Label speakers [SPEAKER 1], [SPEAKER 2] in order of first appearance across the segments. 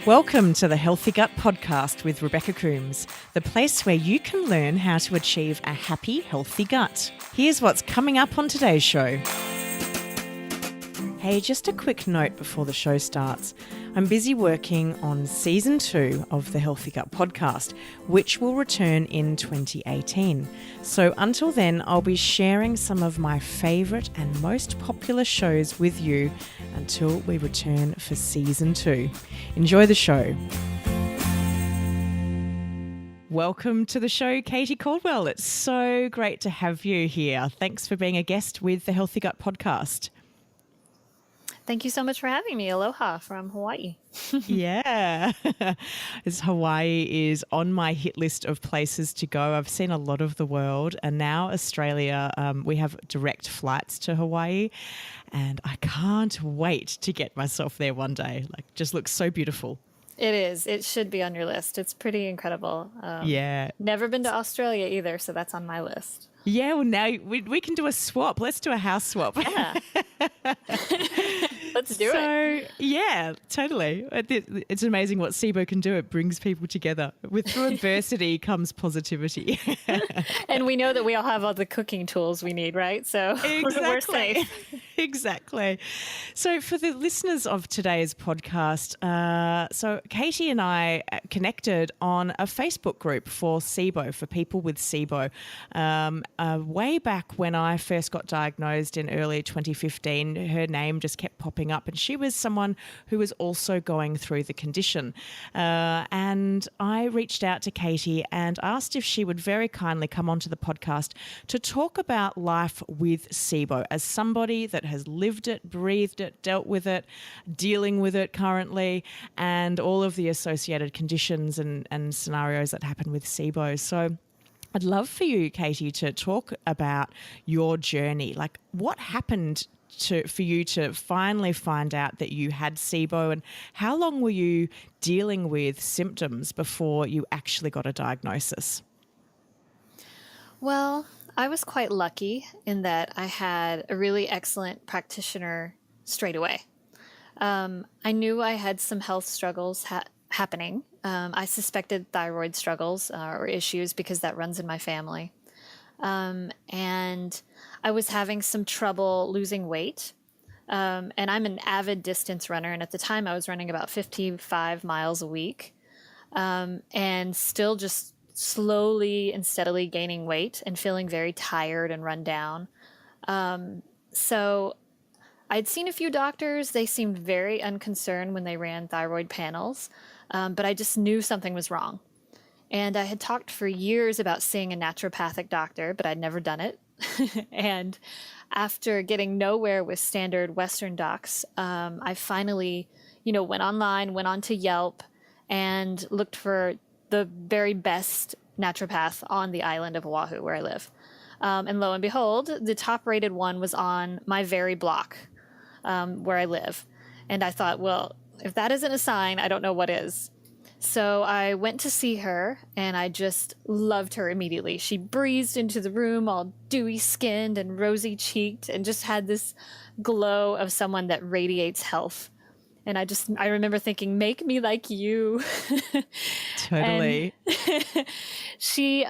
[SPEAKER 1] Welcome to the Healthy Gut Podcast with Rebecca Coombs, the place where you can learn how to achieve a happy, healthy gut. Here's what's coming up on today's show. Hey, just a quick note before the show starts. I'm busy working on Season 2 of the Healthy Gut Podcast, which will return in 2018. So until then, I'll be sharing some of my favourite and most popular shows with you until we return for Season 2. Enjoy the show. Welcome to the show, Katie Caldwell. It's so great to have you here. Thanks for being a guest with the Healthy Gut Podcast.
[SPEAKER 2] Thank you so much for having me. Aloha from Hawaii.
[SPEAKER 1] Yeah. Hawaii is on my hit list of places to go. I've seen a lot of the world, and now Australia, we have direct flights to Hawaii, and I can't wait to get myself there one day. Just looks so beautiful.
[SPEAKER 2] It is. It should be on your list. It's pretty incredible.
[SPEAKER 1] Yeah.
[SPEAKER 2] Never been to Australia either, so that's on my list.
[SPEAKER 1] Yeah, well, now we can do a swap. Let's do a house swap.
[SPEAKER 2] Yeah. Let's do it.
[SPEAKER 1] Yeah, totally. It's amazing what SIBO can do. It brings people together. Through adversity comes positivity.
[SPEAKER 2] And we know that we all have all the cooking tools we need, right? So
[SPEAKER 1] exactly.
[SPEAKER 2] We're safe.
[SPEAKER 1] Exactly. So for the listeners of today's podcast, so Katie and I connected on a Facebook group for SIBO, for people with SIBO. Way back when I first got diagnosed in early 2015, her name just kept popping up, and she was someone who was also going through the condition. And I reached out to Katie and asked if she would very kindly come onto the podcast to talk about life with SIBO as somebody that has lived it, breathed it, dealt with it, dealing with it currently, and all of the associated conditions and scenarios that happen with SIBO. So I'd love for you, Katie, to talk about your journey. Like, what happened for you to finally find out that you had SIBO, and how long were you dealing with symptoms before you actually got a diagnosis?
[SPEAKER 2] Well, I was quite lucky in that I had a really excellent practitioner straight away. I knew I had some health struggles happening. I suspected thyroid struggles or issues because that runs in my family. And I was having some trouble losing weight. And I'm an avid distance runner. And at the time I was running about 55 miles a week, and still just slowly and steadily gaining weight and feeling very tired and run down. So I'd seen a few doctors. They seemed very unconcerned when they ran thyroid panels. But I just knew something was wrong. And I had talked for years about seeing a naturopathic doctor, but I'd never done it. And after getting nowhere with standard Western docs, I finally, went online, went onto Yelp, and looked for the very best naturopath on the island of Oahu, where I live. And lo and behold, the top rated one was on my very block, where I live. And I thought, well, if that isn't a sign, I don't know what is. So I went to see her, and I just loved her immediately. She breezed into the room all dewy skinned and rosy cheeked, and just had this glow of someone that radiates health. And I remember thinking, make me like you.
[SPEAKER 1] Totally.
[SPEAKER 2] She,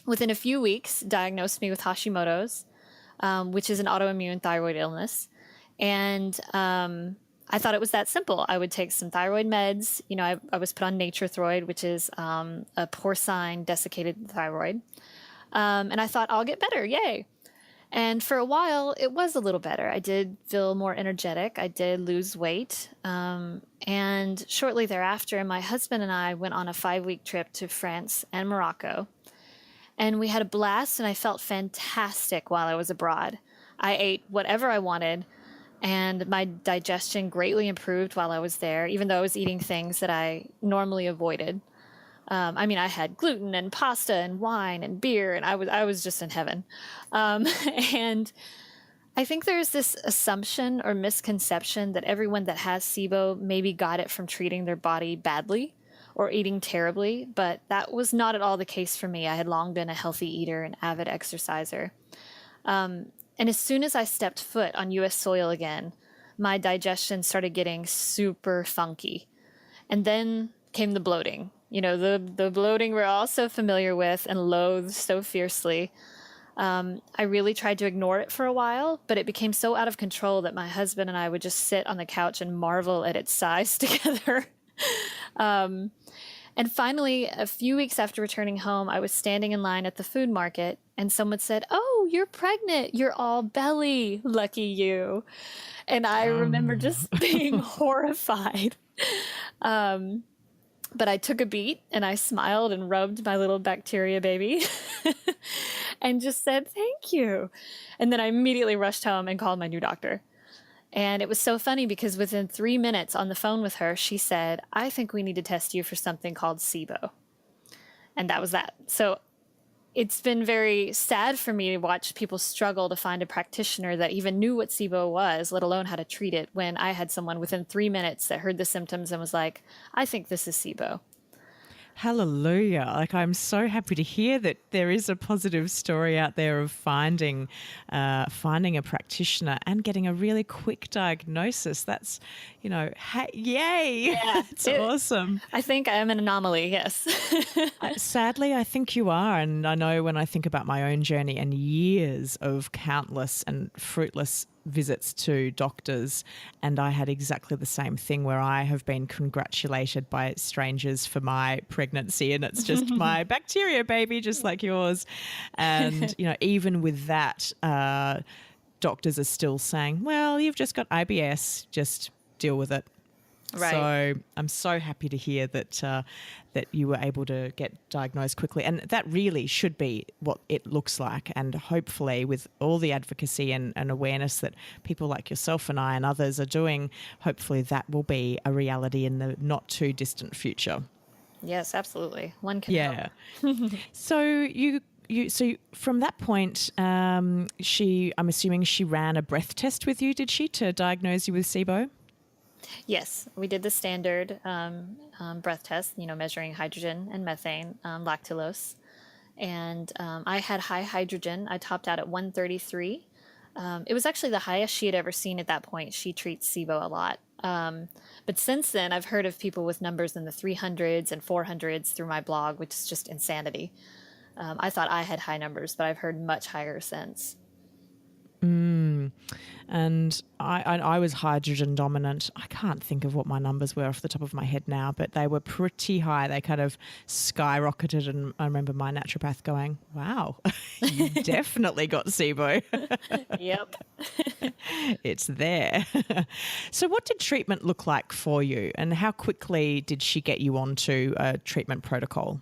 [SPEAKER 2] within a few weeks, diagnosed me with Hashimoto's, which is an autoimmune thyroid illness. And I thought it was that simple. I would take some thyroid meds. I was put on Nature-Throid, which is a porcine desiccated thyroid. And I thought, I'll get better. Yay. And for a while, it was a little better. I did feel more energetic. I did lose weight. And shortly thereafter, my husband and I went on a 5-week trip to France and Morocco. And we had a blast, and I felt fantastic while I was abroad. I ate whatever I wanted, and my digestion greatly improved while I was there, even though I was eating things that I normally avoided. I had gluten and pasta and wine and beer, and I was just in heaven. And I think there's this assumption or misconception that everyone that has SIBO maybe got it from treating their body badly or eating terribly, but that was not at all the case for me. I had long been a healthy eater and avid exerciser. And as soon as I stepped foot on U.S. soil again, my digestion started getting super funky. And then came the bloating, the bloating we're all so familiar with and loathe so fiercely. I really tried to ignore it for a while, but it became so out of control that my husband and I would just sit on the couch and marvel at its size together. And finally, a few weeks after returning home, I was standing in line at the food market and someone said, "Oh, you're pregnant. You're all belly. Lucky you." And I remember just being horrified. But I took a beat and I smiled and rubbed my little bacteria baby and just said, "Thank you." And then I immediately rushed home and called my new doctor. And it was so funny because within 3 minutes on the phone with her, she said, "I think we need to test you for something called SIBO." And that was that. So it's been very sad for me to watch people struggle to find a practitioner that even knew what SIBO was, let alone how to treat it, when I had someone within 3 minutes that heard the symptoms and was like, "I think this is SIBO."
[SPEAKER 1] Hallelujah. Like, I'm so happy to hear that there is a positive story out there of finding a practitioner and getting a really quick diagnosis. That's, yay.
[SPEAKER 2] Yeah,
[SPEAKER 1] It's awesome.
[SPEAKER 2] I think I am an anomaly, yes.
[SPEAKER 1] Sadly, I think you are. And I know when I think about my own journey and years of countless and fruitless visits to doctors, and I had exactly the same thing where I have been congratulated by strangers for my pregnancy, and it's just my bacteria baby, just like yours. And, even with that, doctors are still saying, "Well, you've just got IBS, just deal with it."
[SPEAKER 2] Right.
[SPEAKER 1] So I'm so happy to hear that that you were able to get diagnosed quickly, and that really should be what it looks like. And hopefully, with all the advocacy and awareness that people like yourself and I and others are doing, hopefully that will be a reality in the not too distant future.
[SPEAKER 2] Yes, absolutely. One can
[SPEAKER 1] Yeah. So from that point, I'm assuming she ran a breath test with you, did she, to diagnose you with SIBO?
[SPEAKER 2] Yes, we did the standard breath test, measuring hydrogen and methane, lactulose. And I had high hydrogen. I topped out at 133. It was actually the highest she had ever seen at that point. She treats SIBO a lot. But since then, I've heard of people with numbers in the 300s and 400s through my blog, which is just insanity. I thought I had high numbers, but I've heard much higher since.
[SPEAKER 1] And I was hydrogen dominant. I can't think of what my numbers were off the top of my head now, but they were pretty high. They kind of skyrocketed, and I remember my naturopath going, "Wow, you definitely got SIBO."
[SPEAKER 2] Yep.
[SPEAKER 1] It's there. So what did treatment look like for you, and how quickly did she get you onto a treatment protocol?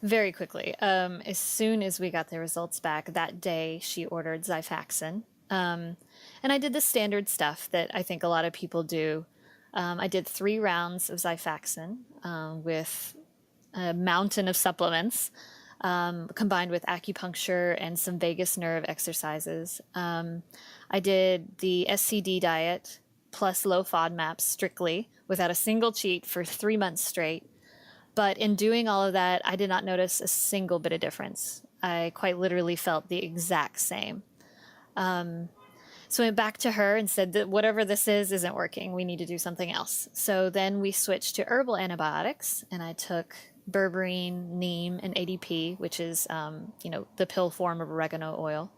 [SPEAKER 2] Very quickly. As soon as we got the results back that day, she ordered Xifaxan. And I did the standard stuff that I think a lot of people do. I did 3 rounds of Xifaxan with a mountain of supplements, combined with acupuncture and some vagus nerve exercises. I did the SCD diet plus low FODMAPs strictly without a single cheat for 3 months straight. But in doing all of that, I did not notice a single bit of difference. I quite literally felt the exact same. So I went back to her and said that whatever this isn't working. We need to do something else. So then we switched to herbal antibiotics, and I took berberine, neem, and ADP, which is, the pill form of oregano oil,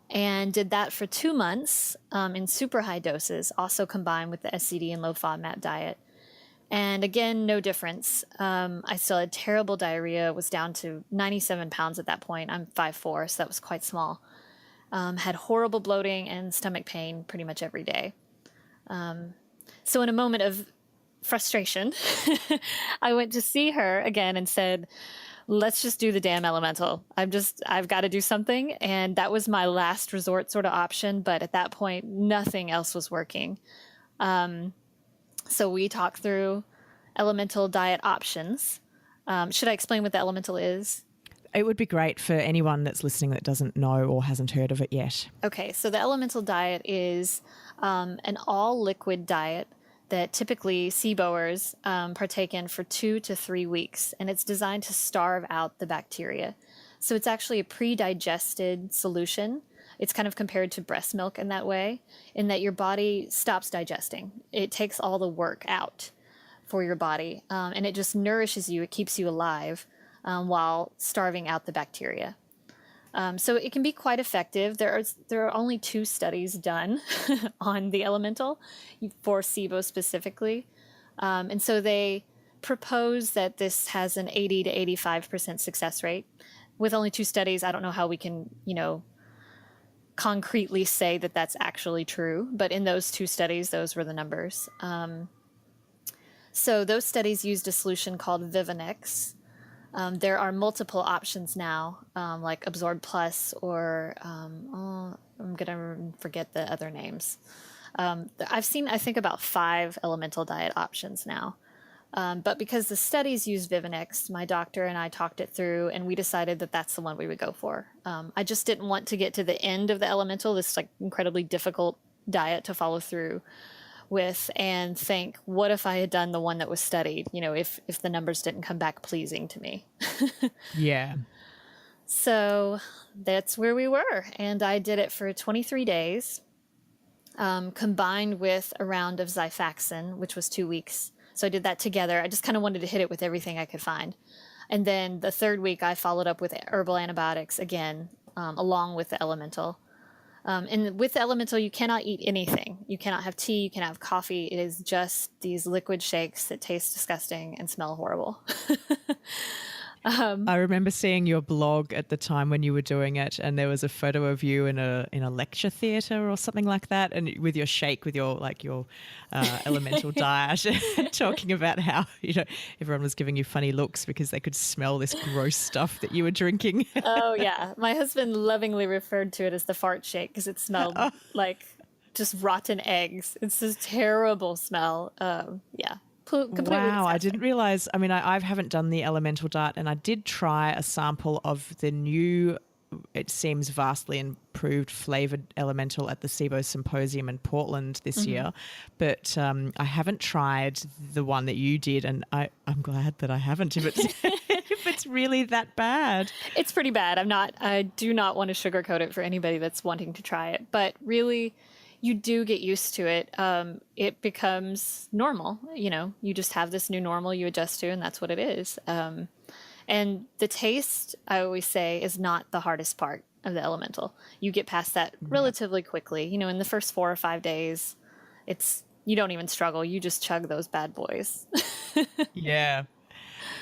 [SPEAKER 2] and did that for 2 months in super high doses, also combined with the SCD and low FODMAP diet. And again, no difference. I still had terrible diarrhea, was down to 97 pounds at that point. I'm 5'4", so that was quite small. Had horrible bloating and stomach pain pretty much every day. So in a moment of frustration, I went to see her again and said, "Let's just do the damn elemental. I've got to do something." And that was my last resort sort of option. But at that point, nothing else was working. So we talked through elemental diet options. Should I explain what the elemental is?
[SPEAKER 1] It would be great for anyone that's listening that doesn't know or hasn't heard of it yet.
[SPEAKER 2] Okay, so the elemental diet is an all-liquid diet that typically SIBOers partake in for 2 to 3 weeks, and it's designed to starve out the bacteria. So it's actually a pre-digested solution. It's kind of compared to breast milk in that way, in that your body stops digesting. It takes all the work out. for your body. And it just nourishes you. It keeps you alive while starving out the bacteria. So it can be quite effective. There are only 2 studies done on the elemental for SIBO specifically. And so they propose that this has an 80 to 85% success rate. With only 2 studies, I don't know how we can, concretely say that that's actually true. But in those 2 studies, those were the numbers. So those studies used a solution called Vivanex. There are multiple options now, like Absorb Plus or I'm going to forget the other names. I've seen, I think, about 5 elemental diet options now. But because the studies use Vivanex, my doctor and I talked it through, and we decided that that's the one we would go for. I just didn't want to get to the end of the elemental, this like incredibly difficult diet to follow through with, and think, what if I had done the one that was studied? If the numbers didn't come back pleasing to me.
[SPEAKER 1] Yeah.
[SPEAKER 2] So that's where we were, and I did it for 23 days, combined with a round of Xifaxan, which was 2 weeks. So I did that together. I just kind of wanted to hit it with everything I could find. And then the 3rd week, I followed up with herbal antibiotics again, along with the elemental. And with the elemental, you cannot eat anything. You cannot have tea. You cannot have coffee. It is just these liquid shakes that taste disgusting and smell horrible.
[SPEAKER 1] I remember seeing your blog at the time when you were doing it, and there was a photo of you in a lecture theatre or something like that, and with your shake, with your elemental diet, talking about how everyone was giving you funny looks because they could smell this gross stuff that you were drinking.
[SPEAKER 2] Oh yeah, my husband lovingly referred to it as the fart shake because it smelled like just rotten eggs. It's this terrible smell. Yeah. Completely
[SPEAKER 1] wow,
[SPEAKER 2] disgusting.
[SPEAKER 1] I didn't realize. I mean, I haven't done the elemental diet, and I did try a sample of the new, it seems vastly improved flavored elemental at the SIBO Symposium in Portland this year, but I haven't tried the one that you did, and I'm glad that I haven't. If it's if it's really that bad,
[SPEAKER 2] It's pretty bad. I do not want to sugarcoat it for anybody that's wanting to try it, but really, you do get used to it. It becomes normal. You just have this new normal you adjust to, and that's what it is. And the taste, I always say, is not the hardest part of the elemental. You get past that relatively quickly. In the first 4 or 5 days, you don't even struggle. You just chug those bad boys.
[SPEAKER 1] yeah.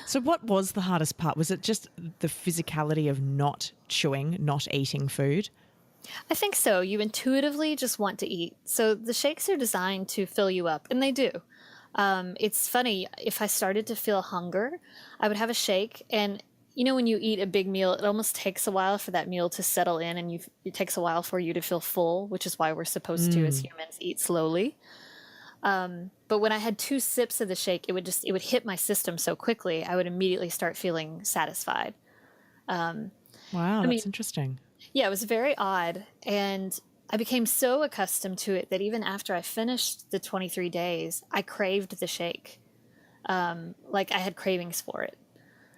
[SPEAKER 1] So what was the hardest part? Was it just the physicality of not chewing, not eating food?
[SPEAKER 2] I think so. You intuitively just want to eat. So the shakes are designed to fill you up, and they do. It's funny, if I started to feel hunger, I would have a shake, and when you eat a big meal, it almost takes a while for that meal to settle in, and it takes a while for you to feel full, which is why we're supposed to, as humans, eat slowly. But when I had 2 sips of the shake, it would hit my system so quickly, I would immediately start feeling satisfied.
[SPEAKER 1] Wow, that's interesting.
[SPEAKER 2] Yeah, it was very odd. And I became so accustomed to it that even after I finished the 23 days, I craved the shake. Like I had cravings for it.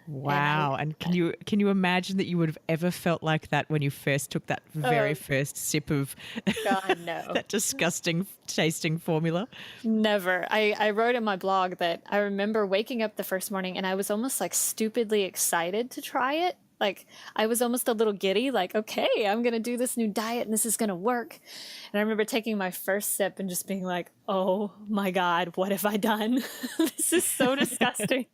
[SPEAKER 1] Wow. And can you imagine that you would have ever felt like that when you first took that very first sip of
[SPEAKER 2] God, no.
[SPEAKER 1] that disgusting tasting formula?
[SPEAKER 2] Never. I wrote in my blog that I remember waking up the first morning and I was almost like stupidly excited to try it. Like I was almost a little giddy, like, okay, I'm going to do this new diet and this is going to work. And I remember taking my first sip and just being like, oh my God, what have I done? This is so disgusting.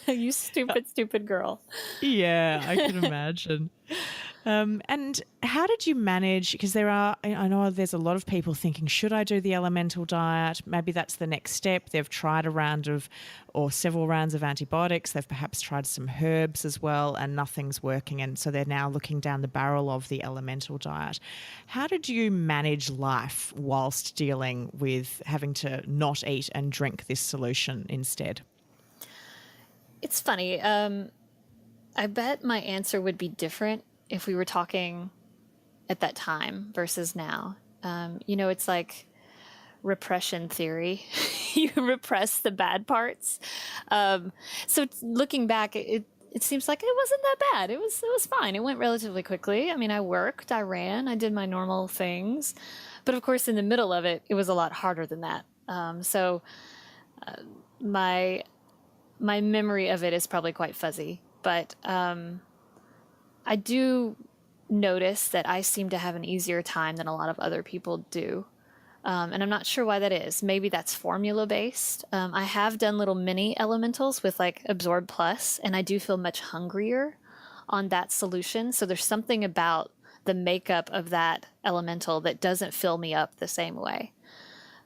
[SPEAKER 2] You stupid, stupid girl.
[SPEAKER 1] Yeah, I can imagine. And how did you manage, because I know there's a lot of people thinking, should I do the elemental diet? Maybe that's the next step. They've tried several rounds of antibiotics. They've perhaps tried some herbs as well, and nothing's working. And so they're now looking down the barrel of the elemental diet. How did you manage life whilst dealing with having to not eat and drink this solution instead?
[SPEAKER 2] It's funny. I bet my answer would be different if we were talking at that time versus now. It's like repression theory. You repress the bad parts. So looking back, it seems like it wasn't that bad. It was fine. It went relatively quickly. I mean, I worked, I ran, I did my normal things. But of course, in the middle of it, it was a lot harder than that. So My memory of it is probably quite fuzzy, but I do notice that I seem to have an easier time than a lot of other people do. And I'm not sure why that is. Maybe that's formula based. I have done little mini elementals with like Absorb Plus, and I do feel much hungrier on that solution. So there's something about the makeup of that elemental that doesn't fill me up the same way.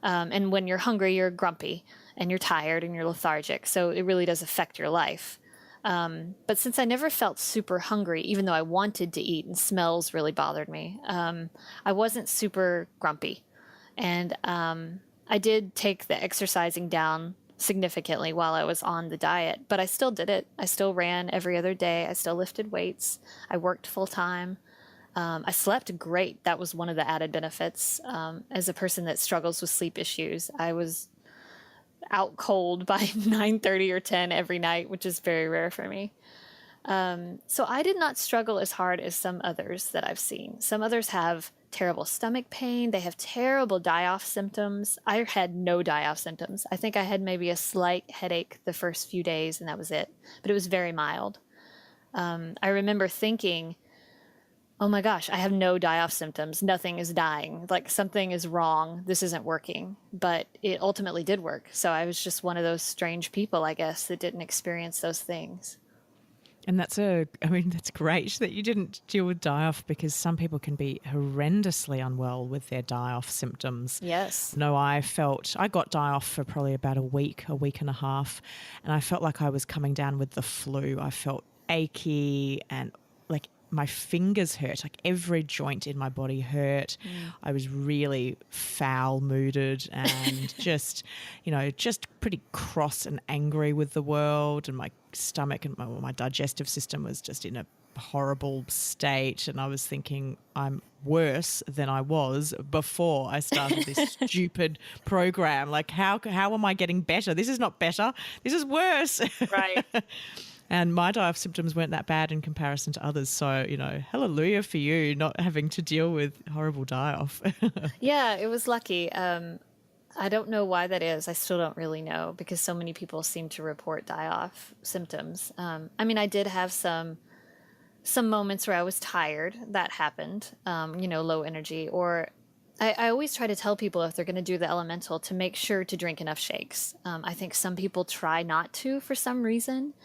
[SPEAKER 2] And when you're hungry, you're grumpy and you're tired and you're lethargic. So it really does affect your life. But since I never felt super hungry, even though I wanted to eat and smells really bothered me, I wasn't super grumpy. And I did take the exercising down significantly while I was on the diet, but I still did it. I still ran every other day. I still lifted weights. I worked full time. I slept great. That was one of the added benefits. As a person that struggles with sleep issues, I was out cold by 9:30 or 10 every night, which is very rare for me. So I did not struggle as hard as some others that I've seen. Some others have terrible stomach pain. They have terrible die-off symptoms. I had no die-off symptoms. I think I had maybe a slight headache the first few days, and that was it. But it was very mild. I remember thinking, oh my gosh, I have no die-off symptoms. Nothing is dying. Like something is wrong. This isn't working. But it ultimately did work. So I was just one of those strange people, I guess, that didn't experience those things.
[SPEAKER 1] And that's great that you didn't deal with die-off, because some people can be horrendously unwell with their die-off symptoms.
[SPEAKER 2] Yes.
[SPEAKER 1] No, I got die-off for probably about a week and a half, and I felt like I was coming down with the flu. I felt achy and like my fingers hurt, like every joint in my body hurt. I was really foul-mooded and just pretty cross and angry with the world, and my stomach and my digestive system was just in a horrible state. And I was thinking, I'm worse than I was before I started this stupid program. Like, how am I getting better? This is not better. This is worse.
[SPEAKER 2] Right.
[SPEAKER 1] And my die-off symptoms weren't that bad in comparison to others. So, hallelujah for you not having to deal with horrible die-off.
[SPEAKER 2] Yeah, it was lucky. I don't know why that is. I still don't really know, because so many people seem to report die-off symptoms. I did have some moments where I was tired. That happened, low energy. Or I always try to tell people, if they're going to do the elemental, to make sure to drink enough shakes. I think some people try not to for some reason.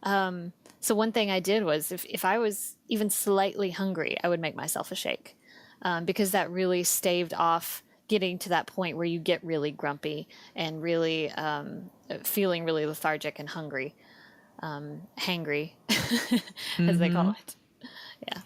[SPEAKER 2] So one thing I did was, if I was even slightly hungry, I would make myself a shake, because that really staved off getting to that point where you get really grumpy and really feeling really lethargic and hungry, hangry, as they call it. Yeah.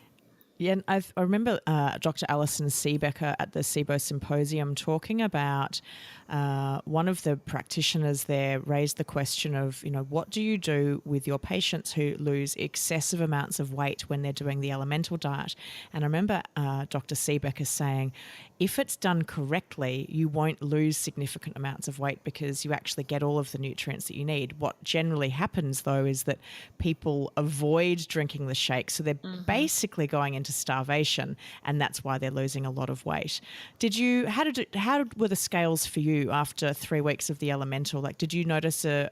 [SPEAKER 1] Yeah, and I remember Dr. Alison Seebecker at the SIBO symposium talking about one of the practitioners there raised the question of, what do you do with your patients who lose excessive amounts of weight when they're doing the elemental diet? And I remember Dr. Seebecker saying, if it's done correctly, you won't lose significant amounts of weight, because you actually get all of the nutrients that you need. What generally happens, though, is that people avoid drinking the shake. So they're basically going into starvation, and that's why they're losing a lot of weight. How were the scales for you after 3 weeks of the elemental? Like, did you notice a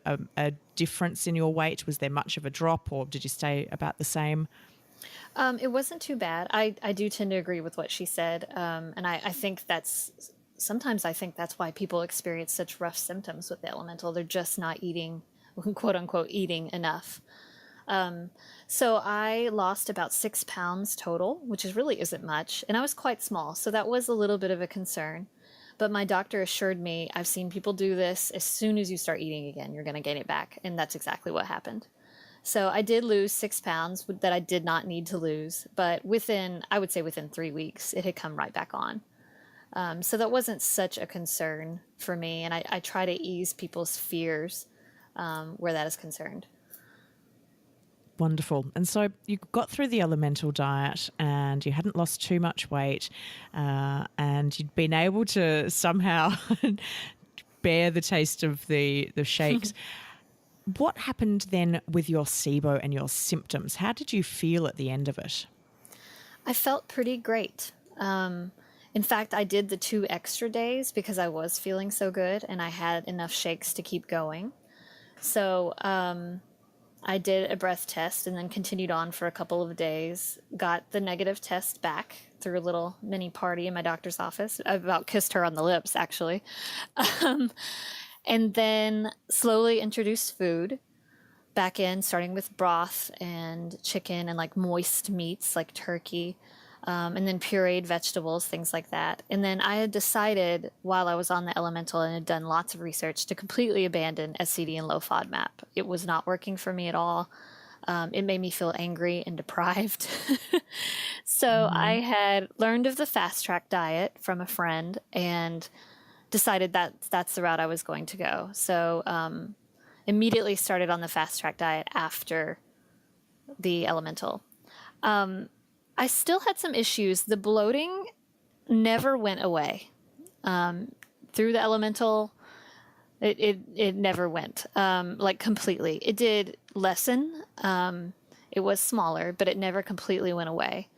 [SPEAKER 1] difference in your weight? Was there much of a drop, or did you stay about the same?
[SPEAKER 2] It wasn't too bad. I do tend to agree with what she said. And I think sometimes I think that's why people experience such rough symptoms with the elemental. They're just not eating, quote unquote, eating enough. So I lost about 6 pounds total, which really isn't much. And I was quite small, so that was a little bit of a concern. But my doctor assured me, I've seen people do this. As soon as you start eating again, you're going to gain it back. And that's exactly what happened. So I did lose 6 pounds that I did not need to lose. But I would say within 3 weeks, it had come right back on. So that wasn't such a concern for me. And I try to ease people's fears where that is concerned.
[SPEAKER 1] Wonderful. And so you got through the elemental diet and you hadn't lost too much weight, and you'd been able to somehow bear the taste of the shakes. What happened then with your SIBO and your symptoms? How did you feel at the end of it?
[SPEAKER 2] I felt pretty great. In fact, I did the 2 extra days because I was feeling so good and I had enough shakes to keep going. So I did a breath test and then continued on for a couple of days. Got the negative test back through a little mini party in my doctor's office. I about kissed her on the lips, actually. And then slowly introduced food back in, starting with broth and chicken and like moist meats like turkey, and then pureed vegetables, things like that. And then I had decided while I was on the elemental and had done lots of research to completely abandon SCD and low FODMAP. It was not working for me at all. It made me feel angry and deprived. So I had learned of the fast track diet from a friend and decided that that's the route I was going to go. So immediately started on the fast track diet after the elemental. I still had some issues. The bloating never went away. Through the elemental, it never went like completely. It did lessen. It was smaller, but it never completely went away.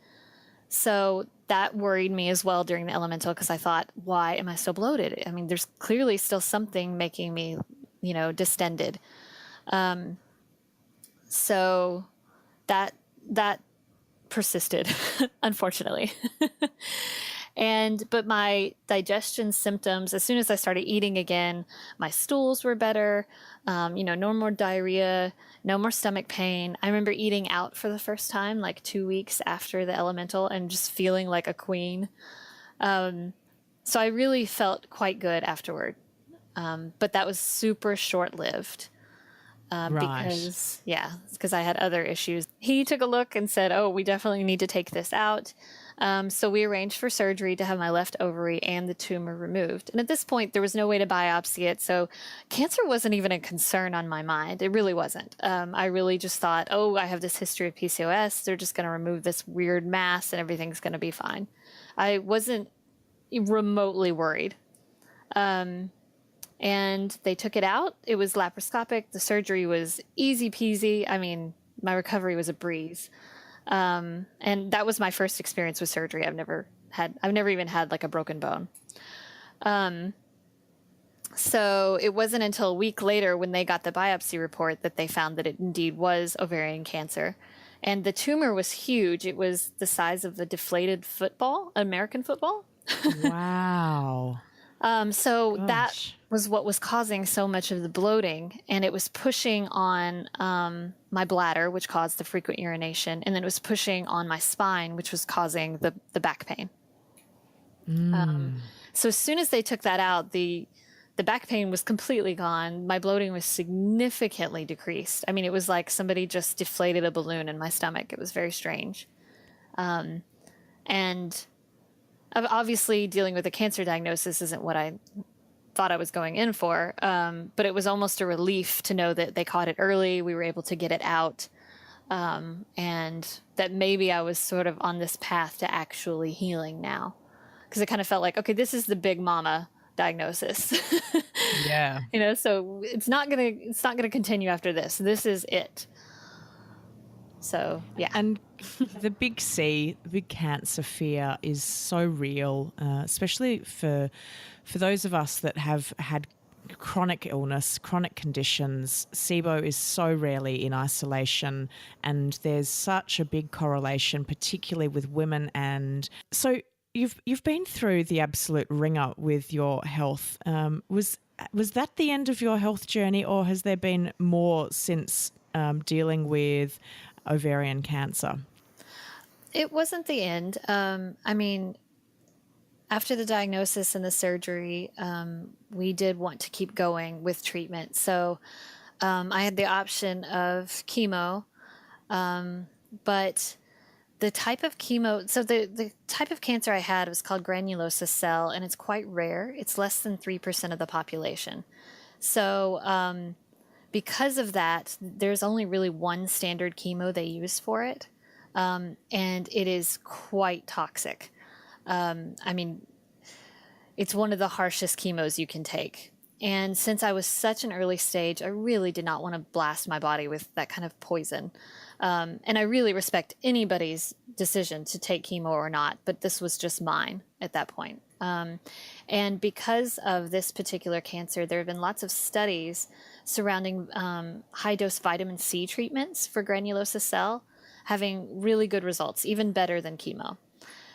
[SPEAKER 2] So that worried me as well during the elemental because I thought, why am I so bloated? I mean, there's clearly still something making me, distended. So that persisted, unfortunately. But my digestion symptoms, as soon as I started eating again, my stools were better. No more diarrhea, no more stomach pain. I remember eating out for the first time, like 2 weeks after the elemental, and just feeling like a queen. So I really felt quite good afterward. But that was super short-lived.
[SPEAKER 1] Right.
[SPEAKER 2] Because I had other issues. He took a look and said, oh, we definitely need to take this out. So we arranged for surgery to have my left ovary and the tumor removed. And at this point, there was no way to biopsy it. So cancer wasn't even a concern on my mind. It really wasn't. I really just thought, oh, I have this history of PCOS. They're just going to remove this weird mass and everything's going to be fine. I wasn't remotely worried. And they took it out. It was laparoscopic. The surgery was easy peasy. I mean, my recovery was a breeze. And that was my first experience with surgery. I've never even had like a broken bone. So it wasn't until a week later when they got the biopsy report that they found that it indeed was ovarian cancer. And the tumor was huge. It was the size of a deflated football, American football.
[SPEAKER 1] Wow.
[SPEAKER 2] So
[SPEAKER 1] Gosh.
[SPEAKER 2] that was what was causing so much of the bloating, and it was pushing on my bladder, which caused the frequent urination, and then it was pushing on my spine, which was causing the back pain. So as soon as they took that out, the back pain was completely gone. My bloating was significantly decreased. I mean, it was like somebody just deflated a balloon in my stomach. It was very strange. And obviously dealing with a cancer diagnosis isn't what I thought I was going in for. But it was almost a relief to know that they caught it early. We were able to get it out. And that maybe I was sort of on this path to actually healing now. Because it kind of felt like, okay, this is the big mama diagnosis.
[SPEAKER 1] Yeah.
[SPEAKER 2] So it's not gonna continue after this. This is it. So yeah.
[SPEAKER 1] And the big C, the big cancer fear is so real, especially for those of us that have had chronic illness, chronic conditions. SIBO is so rarely in isolation, and there's such a big correlation, particularly with women. And so you've been through the absolute ringer with your health. Was that the end of your health journey, or has there been more since dealing with ovarian cancer?
[SPEAKER 2] It wasn't the end. I mean, after the diagnosis and the surgery, we did want to keep going with treatment. So I had the option of chemo, but the type of chemo, so the type of cancer I had was called granulosa cell, and it's quite rare. It's less than 3% of the population. So because of that, there's only really one standard chemo they use for it, and it is quite toxic. I mean, it's one of the harshest chemos you can take. And since I was such an early stage, I really did not want to blast my body with that kind of poison. And I really respect anybody's decision to take chemo or not, but this was just mine at that point. And because of this particular cancer, there have been lots of studies surrounding high dose vitamin C treatments for granulosa cell having really good results, even better than chemo.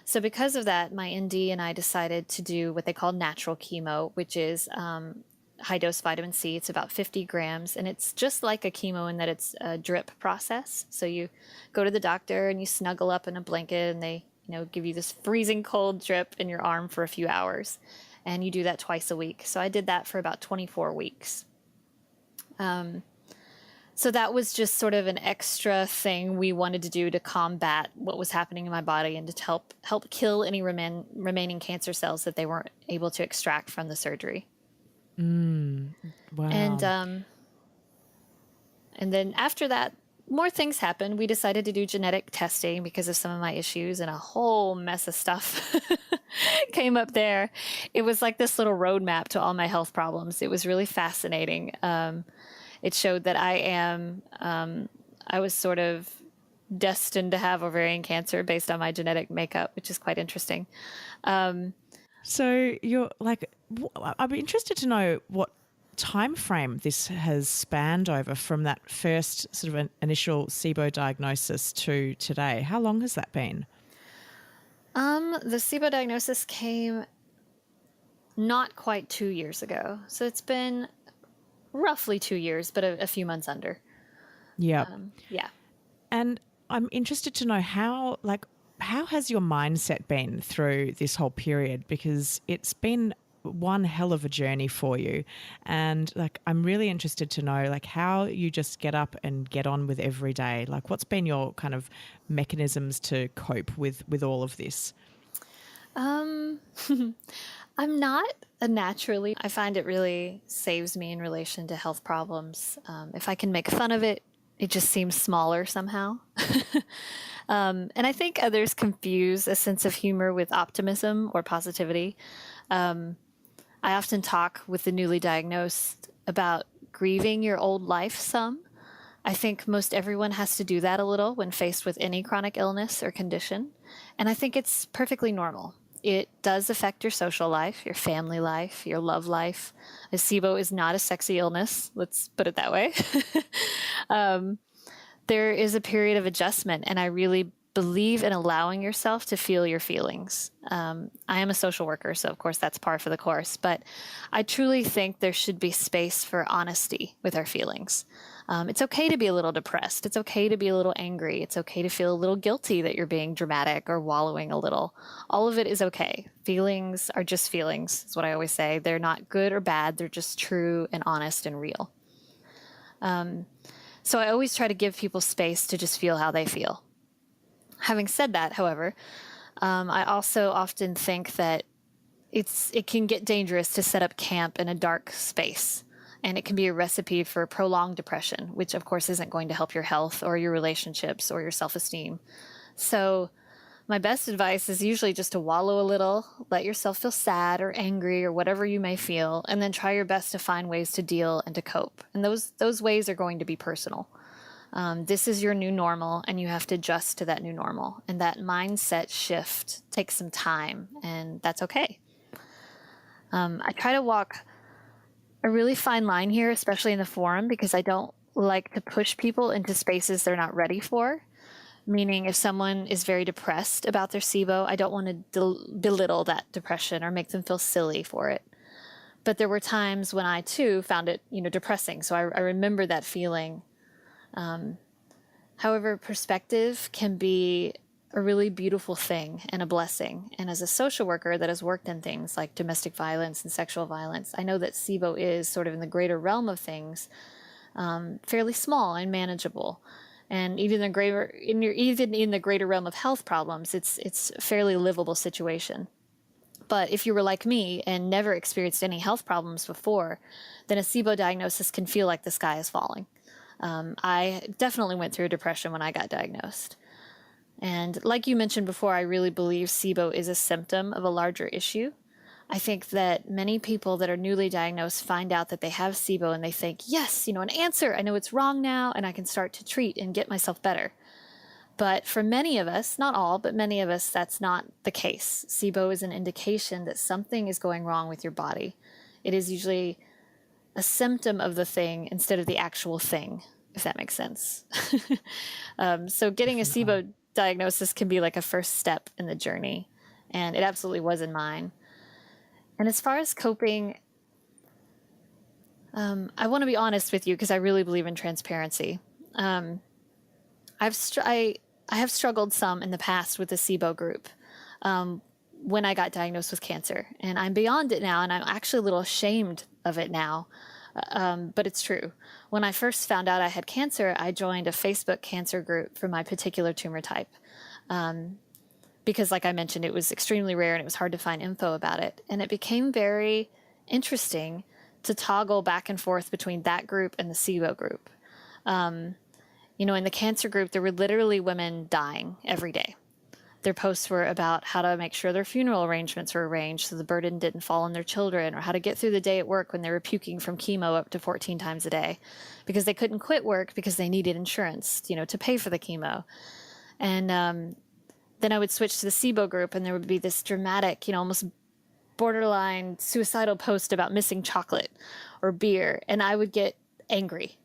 [SPEAKER 2] So because of that, my ND and I decided to do what they call natural chemo, which is high dose vitamin C. It's about 50 grams, and it's just like a chemo in that it's a drip process. So you go to the doctor and you snuggle up in a blanket, and they give you this freezing cold drip in your arm for a few hours, and you do that twice a week. So I did that for about 24 weeks. So that was just sort of an extra thing we wanted to do to combat what was happening in my body and to help kill any remaining cancer cells that they weren't able to extract from the surgery.
[SPEAKER 1] Wow.
[SPEAKER 2] And then after that, more things happened. We decided to do genetic testing because of some of my issues, and a whole mess of stuff came up there. It was like this little roadmap to all my health problems. It was really fascinating. It showed that I was sort of destined to have ovarian cancer based on my genetic makeup, which is quite interesting.
[SPEAKER 1] So you're like, I'd be interested to know what time frame this has spanned over from that first sort of an initial SIBO diagnosis to today. How long has that been?
[SPEAKER 2] The SIBO diagnosis came not quite 2 years ago. So it's been roughly 2 years, but a few months under.
[SPEAKER 1] Yeah.
[SPEAKER 2] Yeah.
[SPEAKER 1] And I'm interested to know how has your mindset been through this whole period? Because it's been one hell of a journey for you. And I'm really interested to know how you just get up and get on with every day. What's been your kind of mechanisms to cope with all of this?
[SPEAKER 2] I'm not a naturally. I find it really saves me in relation to health problems. If I can make fun of it, it just seems smaller somehow. And I think others confuse a sense of humor with optimism or positivity. I often talk with the newly diagnosed about grieving your old life some. I think most everyone has to do that a little when faced with any chronic illness or condition. And I think it's perfectly normal. It does affect your social life, your family life, your love life. SIBO is not a sexy illness. Let's put it that way. There is a period of adjustment, and I really believe in allowing yourself to feel your feelings. I am a social worker, so of course that's par for the course, but I truly think there should be space for honesty with our feelings. It's okay to be a little depressed. It's okay to be a little angry. It's okay to feel a little guilty that you're being dramatic or wallowing a little. All of it is okay. Feelings are just feelings, is what I always say. They're not good or bad. They're just true and honest and real. So I always try to give people space to just feel how they feel. Having said that, however, I also often think that it can get dangerous to set up camp in a dark space, and it can be a recipe for prolonged depression, which of course isn't going to help your health or your relationships or your self-esteem. So my best advice is usually just to wallow a little, let yourself feel sad or angry or whatever you may feel, and then try your best to find ways to deal and to cope. And those ways are going to be personal. This is your new normal, and you have to adjust to that new normal. And that mindset shift takes some time, and that's okay. I try to walk a really fine line here, especially in the forum, because I don't like to push people into spaces they're not ready for. Meaning, if someone is very depressed about their SIBO, I don't want to belittle that depression or make them feel silly for it. But there were times when I, too, found it, depressing. So I remember that feeling. However, perspective can be a really beautiful thing and a blessing. And as a social worker that has worked in things like domestic violence and sexual violence, I know that SIBO is sort of in the greater realm of things, fairly small and manageable. And even in the greater realm of health problems, it's a fairly livable situation. But if you were like me and never experienced any health problems before, then a SIBO diagnosis can feel like the sky is falling. I definitely went through a depression when I got diagnosed. And like you mentioned before, I really believe SIBO is a symptom of a larger issue. I think that many people that are newly diagnosed find out that they have SIBO and they think, yes, an answer. I know it's wrong now and I can start to treat and get myself better. But for many of us, not all, but many of us, that's not the case. SIBO is an indication that something is going wrong with your body. It is usually a symptom of the thing instead of the actual thing, if that makes sense. So getting a SIBO diagnosis can be like a first step in the journey. And it absolutely was in mine. And as far as coping, I want to be honest with you because I really believe in transparency. I have struggled some in the past with the SIBO group when I got diagnosed with cancer. And I'm beyond it now, and I'm actually a little ashamed of it now. But it's true. When I first found out I had cancer, I joined a Facebook cancer group for my particular tumor type. Because like I mentioned, it was extremely rare and it was hard to find info about it. And it became very interesting to toggle back and forth between that group and the SIBO group. In the cancer group, there were literally women dying every day. Their posts were about how to make sure their funeral arrangements were arranged so the burden didn't fall on their children, or how to get through the day at work when they were puking from chemo up to 14 times a day because they couldn't quit work because they needed insurance, to pay for the chemo. And then I would switch to the SIBO group and there would be this dramatic, almost borderline suicidal post about missing chocolate or beer. And I would get angry.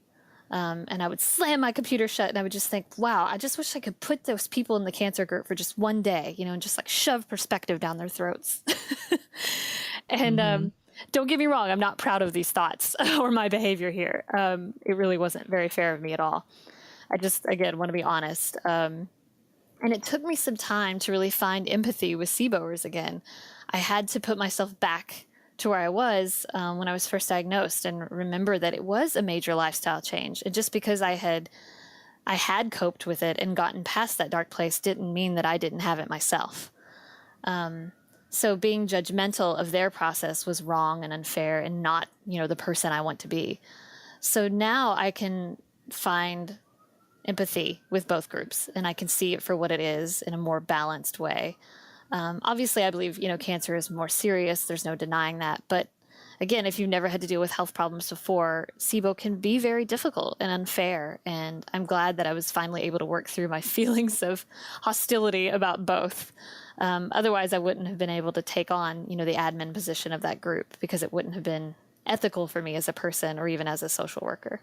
[SPEAKER 2] And I would slam my computer shut and I would just think, wow, I just wish I could put those people in the cancer group for just one day, and just like shove perspective down their throats. And don't get me wrong, I'm not proud of these thoughts or my behavior here. It really wasn't very fair of me at all. I just, again, want to be honest. And it took me some time to really find empathy with SIBOers again. I had to put myself back to where I was when I was first diagnosed and remember that it was a major lifestyle change. And just because I had coped with it and gotten past that dark place didn't mean that I didn't have it myself. So being judgmental of their process was wrong and unfair and not, the person I want to be. So now I can find empathy with both groups and I can see it for what it is in a more balanced way. Obviously, I believe, cancer is more serious. There's no denying that. But again, if you've never had to deal with health problems before, SIBO can be very difficult and unfair. And I'm glad that I was finally able to work through my feelings of hostility about both. Otherwise, I wouldn't have been able to take on, the admin position of that group because it wouldn't have been ethical for me as a person or even as a social worker.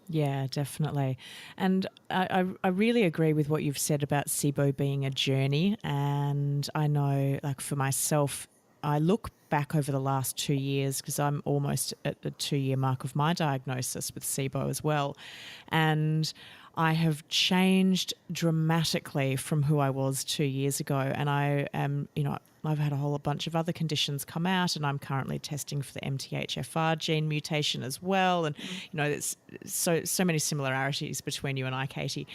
[SPEAKER 1] Yeah, definitely. And I really agree with what you've said about SIBO being a journey. And I know, like for myself, I look back over the last 2 years because I'm almost at the 2-year mark of my diagnosis with SIBO as well. And I have changed dramatically from who I was 2 years ago. And I am, I've had a whole bunch of other conditions come out and I'm currently testing for the MTHFR gene mutation as well. And, there's so many similarities between you and I, Katie.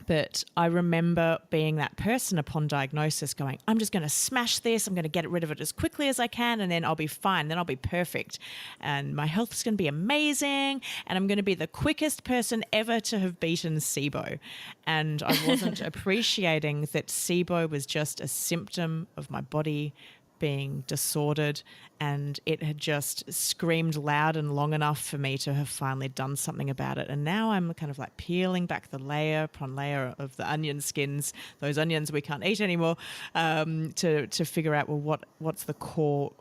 [SPEAKER 1] But I remember being that person upon diagnosis going, I'm just going to smash this. I'm going to get rid of it as quickly as I can and then I'll be fine. Then I'll be perfect. And my health's going to be amazing. And I'm going to be the quickest person ever to have beaten SIBO. And I wasn't appreciating that SIBO was just a symptom of my body being disordered, and it had just screamed loud and long enough for me to have finally done something about it. And now I'm kind of like peeling back the layer upon layer of the onion skins, those onions we can't eat anymore, to figure out, well, what's the core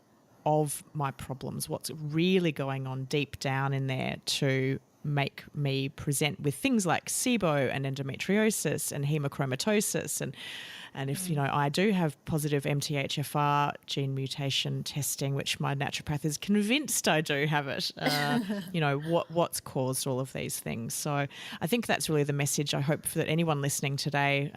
[SPEAKER 1] of my problems, what's really going on deep down in there to make me present with things like SIBO and endometriosis and hemochromatosis. And if, I do have positive MTHFR gene mutation testing, which my naturopath is convinced I do have it, what's caused all of these things. So I think that's really the message I hope that anyone listening today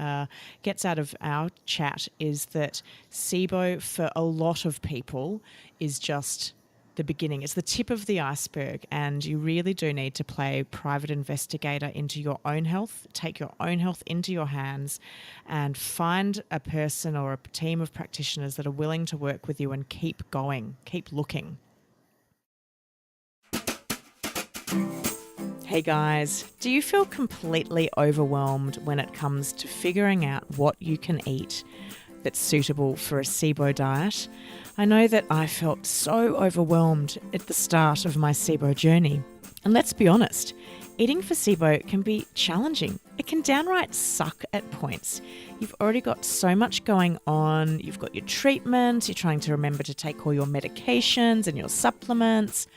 [SPEAKER 1] gets out of our chat, is that SIBO for a lot of people is just the beginning. It's the tip of the iceberg, and you really do need to play private investigator into your own health, take your own health into your hands, and find a person or a team of practitioners that are willing to work with you and keep going, keep looking. Hey guys, do you feel completely overwhelmed when it comes to figuring out what you can eat? that's suitable for a SIBO diet. I know that I felt so overwhelmed at the start of my SIBO journey. And let's be honest, eating for SIBO can be challenging. It can downright suck at points. You've already got so much going on. You've got your treatment, you're trying to remember to take all your medications and your supplements,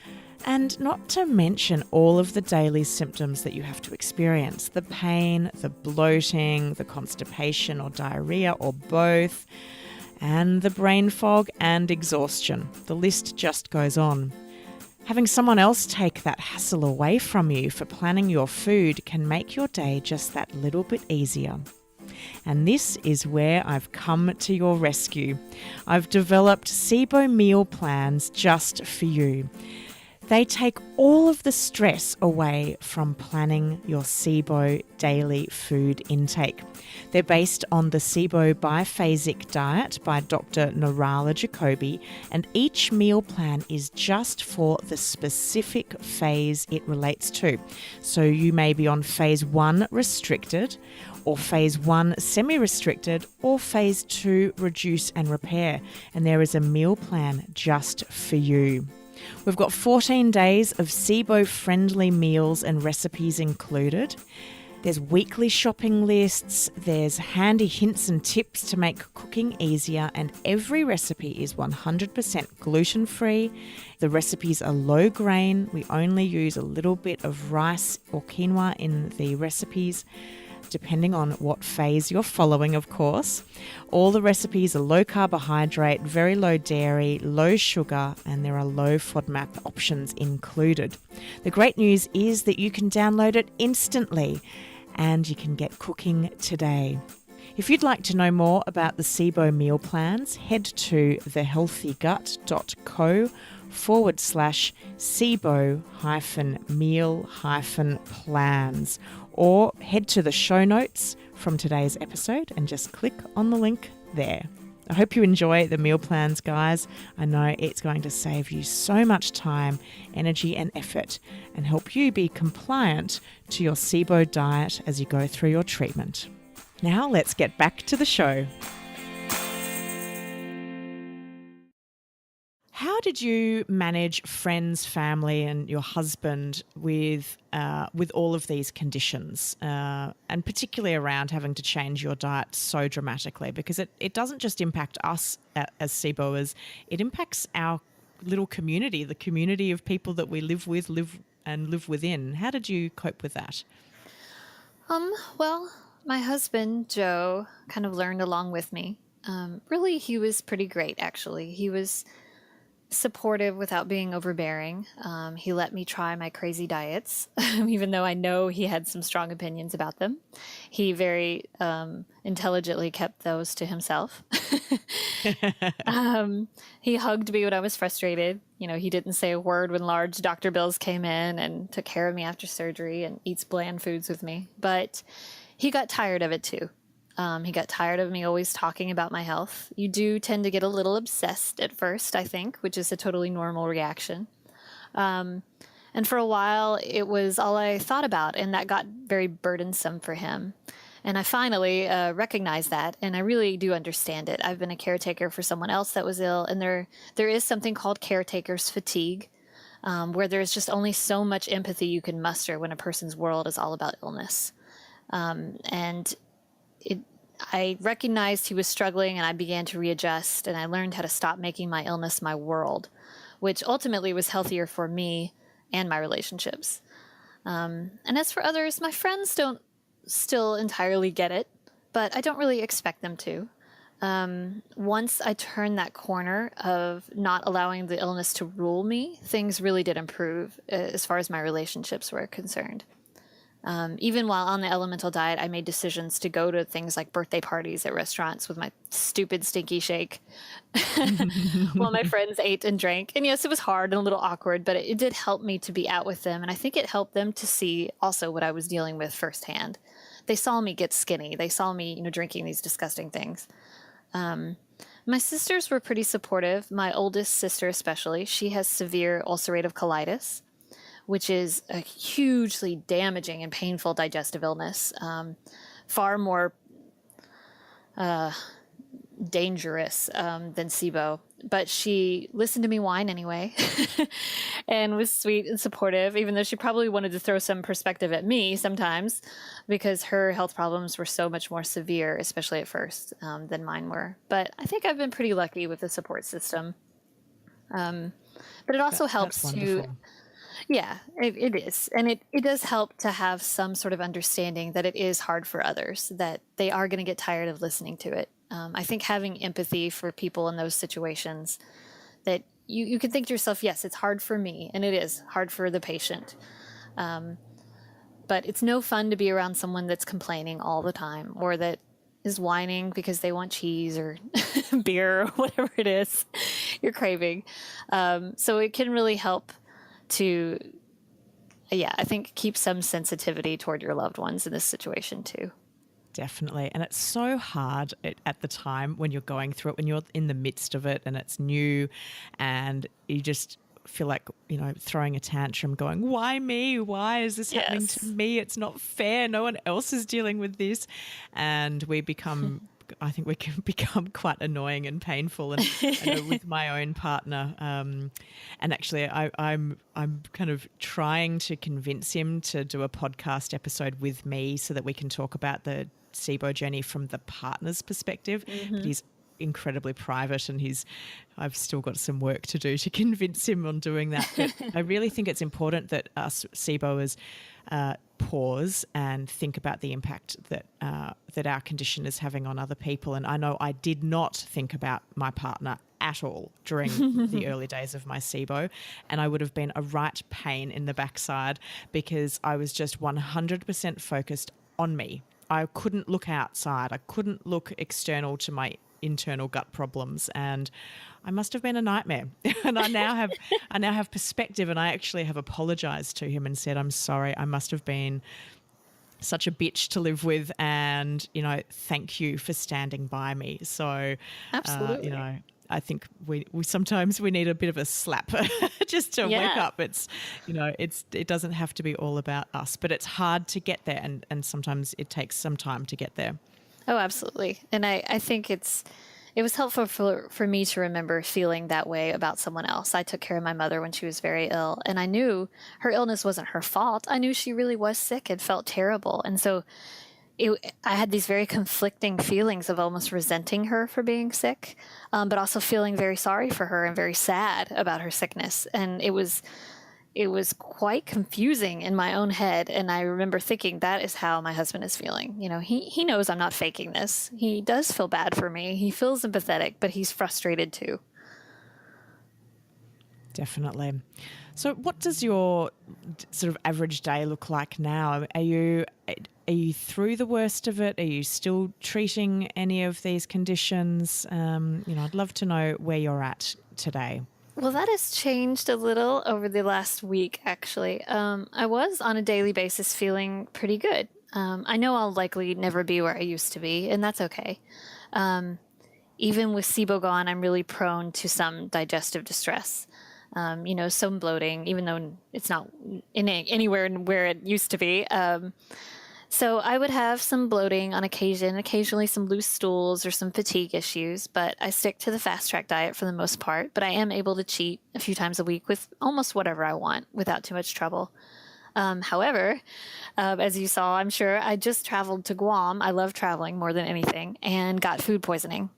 [SPEAKER 1] and not to mention all of the daily symptoms that you have to experience. The pain, the bloating, the constipation or diarrhea or both, and the brain fog and exhaustion. The list just goes on. Having someone else take that hassle away from you for planning your food can make your day just that little bit easier. And this is where I've come to your rescue. I've developed SIBO meal plans just for you. They take all of the stress away from planning your SIBO daily food intake. They're based on the SIBO biphasic diet by Dr. Narala Jacoby, and each meal plan is just for the specific phase it relates to. So you may be on phase 1 restricted, or phase 1 semi-restricted, or phase 2 reduce and repair, and there is a meal plan just for you. We've got 14 days of SIBO-friendly meals and recipes included. There's weekly shopping lists, there's handy hints and tips to make cooking easier, and every recipe is 100% gluten-free. The recipes are low grain. We only use a little bit of rice or quinoa in the recipes, depending on what phase you're following, of course. All the recipes are low carbohydrate, very low dairy, low sugar, and there are low FODMAP options included. The great news is that you can download it instantly and you can get cooking today. If you'd like to know more about the SIBO meal plans, head to thehealthygut.co/SIBO-meal-plans, or head to the show notes from today's episode and just click on the link there. I hope you enjoy the meal plans, guys. I know it's going to save you so much time, energy and effort and help you be compliant to your SIBO diet as you go through your treatment. Now let's get back to the show. How did you manage friends, family, and your husband with all of these conditions, and particularly around having to change your diet so dramatically? Because it doesn't just impact us as SIBOers, it impacts our little community, the community of people that we live with, live within. How did you cope with that?
[SPEAKER 2] Well, my husband, Joe, kind of learned along with me. Really, he was pretty great, actually. He was supportive without being overbearing. He let me try my crazy diets, even though I know he had some strong opinions about them. He very intelligently kept those to himself. He hugged me when I was frustrated. You know, he didn't say a word when large doctor bills came in, and took care of me after surgery and eats bland foods with me. But he got tired of it too. He got tired of me always talking about my health. You do tend to get a little obsessed at first, I think, which is a totally normal reaction. And for a while, it was all I thought about, and that got very burdensome for him. And I finally recognized that, and I really do understand it. I've been a caretaker for someone else that was ill, and there is something called caretaker's fatigue, where there's just only so much empathy you can muster when a person's world is all about illness. I recognized he was struggling, and I began to readjust, and I learned how to stop making my illness my world, which ultimately was healthier for me and my relationships. And as for others, my friends don't still entirely get it, but I don't really expect them to. Once I turned that corner of not allowing the illness to rule me, things really did improve as far as my relationships were concerned. Even while on the elemental diet, I made decisions to go to things like birthday parties at restaurants with my stupid stinky shake while my friends ate and drank. And yes, it was hard and a little awkward, but it did help me to be out with them. And I think it helped them to see also what I was dealing with firsthand. They saw me get skinny. They saw me, drinking these disgusting things. My sisters were pretty supportive. My oldest sister especially, she has severe ulcerative colitis, which is a hugely damaging and painful digestive illness, far more dangerous than SIBO. But she listened to me whine anyway and was sweet and supportive, even though she probably wanted to throw some perspective at me sometimes because her health problems were so much more severe, especially at first, than mine were. But I think I've been pretty lucky with the support system. But it also helps
[SPEAKER 1] That's
[SPEAKER 2] to,
[SPEAKER 1] wonderful.
[SPEAKER 2] yeah, it is. And it does help to have some sort of understanding that it is hard for others, that they are going to get tired of listening to it. I think having empathy for people in those situations, that you can think to yourself, yes, it's hard for me, and it is hard for the patient. But it's no fun to be around someone that's complaining all the time or that is whining because they want cheese or beer or whatever it is you're craving. So it can really help to, yeah, I think keep some sensitivity toward your loved ones in this situation too.
[SPEAKER 1] Definitely. And it's so hard at the time when you're going through it, when you're in the midst of it and it's new and you just feel like, throwing a tantrum going, why me? Why is this happening to
[SPEAKER 2] Yes.
[SPEAKER 1] me? It's not fair. No one else is dealing with this. And I think we can become quite annoying and painful. And I know with my own partner, and actually I'm kind of trying to convince him to do a podcast episode with me so that we can talk about the SIBO journey from the partner's perspective. But he's incredibly private and I've still got some work to do to convince him on doing that. But I really think it's important that us SIBOers pause and think about the impact that our condition is having on other people. And I know I did not think about my partner at all during the early days of my SIBO, and I would have been a right pain in the backside because I was just 100% focused on me. I couldn't look outside. I couldn't look external to my internal gut problems, and I must have been a nightmare. And I now have perspective, and I actually have apologized to him and said, I'm sorry, I must have been such a bitch to live with, and thank you for standing by me. So
[SPEAKER 2] Absolutely.
[SPEAKER 1] I think we sometimes we need a bit of a slap just to wake
[SPEAKER 2] Yeah.
[SPEAKER 1] up. It doesn't have to be all about us, but it's hard to get there, and sometimes it takes some time to get there.
[SPEAKER 2] Oh, absolutely. And I think it was helpful for me to remember feeling that way about someone else. I took care of my mother when she was very ill, and I knew her illness wasn't her fault. I knew she really was sick and felt terrible. And so I had these very conflicting feelings of almost resenting her for being sick, but also feeling very sorry for her and very sad about her sickness. And it was quite confusing in my own head. And I remember thinking, that is how my husband is feeling. He knows I'm not faking this. He does feel bad for me. He feels empathetic, but he's frustrated too.
[SPEAKER 1] Definitely. So what does your sort of average day look like now? Are you through the worst of it? Are you still treating any of these conditions? I'd love to know where you're at today.
[SPEAKER 2] Well, that has changed a little over the last week, actually. I was on a daily basis feeling pretty good. I know I'll likely never be where I used to be, and that's okay. Even with SIBO gone, I'm really prone to some digestive distress. Some bloating, even though it's not anywhere where it used to be. So I would have some bloating on occasion, occasionally some loose stools or some fatigue issues, but I stick to the fast track diet for the most part. But I am able to cheat a few times a week with almost whatever I want without too much trouble. However, as you saw, I'm sure, I just traveled to Guam. I love traveling more than anything, and got food poisoning.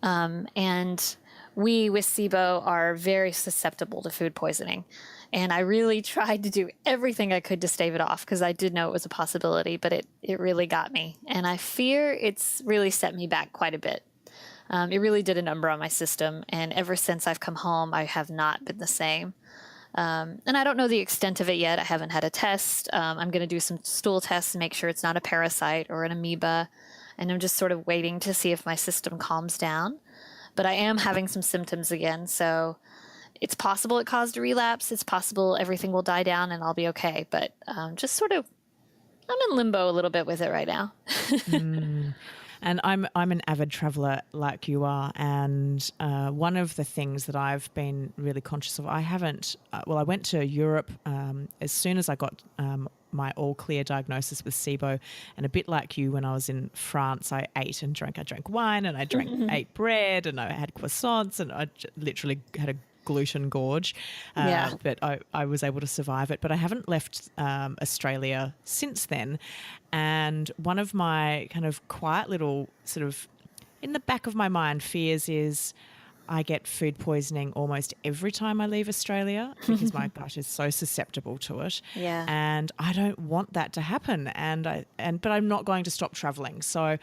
[SPEAKER 2] And we with SIBO are very susceptible to food poisoning. And I really tried to do everything I could to stave it off because I did know it was a possibility, but it really got me. And I fear it's really set me back quite a bit. It really did a number on my system. And ever since I've come home, I have not been the same. And I don't know the extent of it yet. I haven't had a test. I'm going to do some stool tests and make sure it's not a parasite or an amoeba. And I'm just sort of waiting to see if my system calms down. But I am having some symptoms again. So it's possible it caused a relapse. It's possible everything will die down and I'll be okay. But just sort of, I'm in limbo a little bit with it right now.
[SPEAKER 1] And I'm an avid traveller like you are, and one of the things that I've been really conscious of, I haven't. I went to Europe as soon as I got my all clear diagnosis with SIBO. And a bit like you, when I was in France, I ate and drank. I drank wine and ate bread and I had croissants and I literally had a gluten gorge.
[SPEAKER 2] Yeah.
[SPEAKER 1] But I was able to survive it. But I haven't left Australia since then. And one of my kind of quiet little sort of in the back of my mind fears is I get food poisoning almost every time I leave Australia because my gut is so susceptible to it.
[SPEAKER 2] Yeah.
[SPEAKER 1] And I don't want that to happen. But I'm not going to stop traveling. So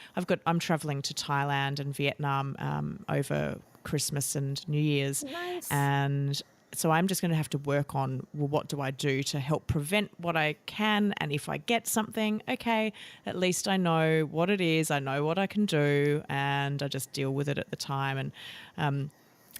[SPEAKER 1] I'm traveling to Thailand and Vietnam over Christmas and New Year's.
[SPEAKER 2] Nice.
[SPEAKER 1] And so I'm just going to have to work on, well, what do I do to help prevent what I can? And if I get something, okay, at least I know what it is. I know what I can do and I just deal with it at the time. And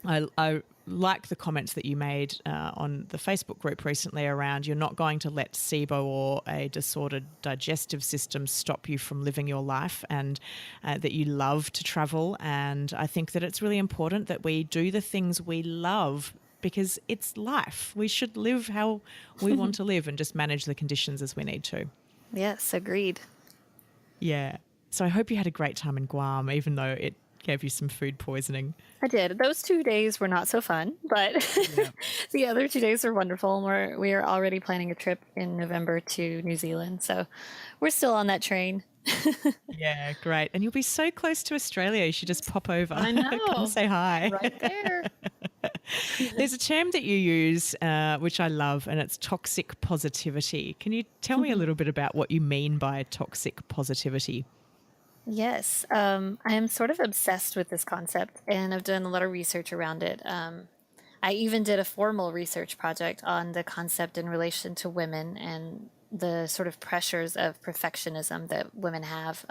[SPEAKER 1] I like the comments that you made on the Facebook group recently around you're not going to let SIBO or a disordered digestive system stop you from living your life, and that you love to travel. And I think that it's really important that we do the things we love because it's life. We should live how we want to live and just manage the conditions as we need to.
[SPEAKER 2] Yes, agreed.
[SPEAKER 1] Yeah. So I hope you had a great time in Guam, even though it gave you some food poisoning.
[SPEAKER 2] I did. Those 2 days were not so fun, but the other 2 days were wonderful. And we are already planning a trip in November to New Zealand. So we're still on that train.
[SPEAKER 1] Yeah, great. And you'll be so close to Australia. You should just pop over.
[SPEAKER 2] I know.
[SPEAKER 1] Come say hi.
[SPEAKER 2] Right there.
[SPEAKER 1] There's a term that you use, which I love, and it's toxic positivity. Can you tell me a little bit about what you mean by toxic positivity?
[SPEAKER 2] Yes, I am sort of obsessed with this concept, and I've done a lot of research around it. I even did a formal research project on the concept in relation to women and the sort of pressures of perfectionism that women have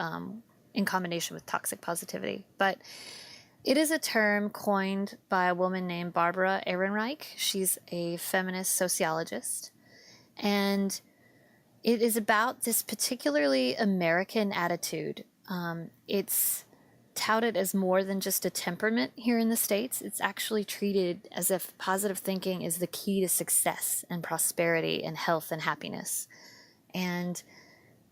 [SPEAKER 2] in combination with toxic positivity. But it is a term coined by a woman named Barbara Ehrenreich. She's a feminist sociologist, and it is about this particularly American attitude. It's touted as more than just a temperament here in the States. It's actually treated as if positive thinking is the key to success and prosperity and health and happiness. And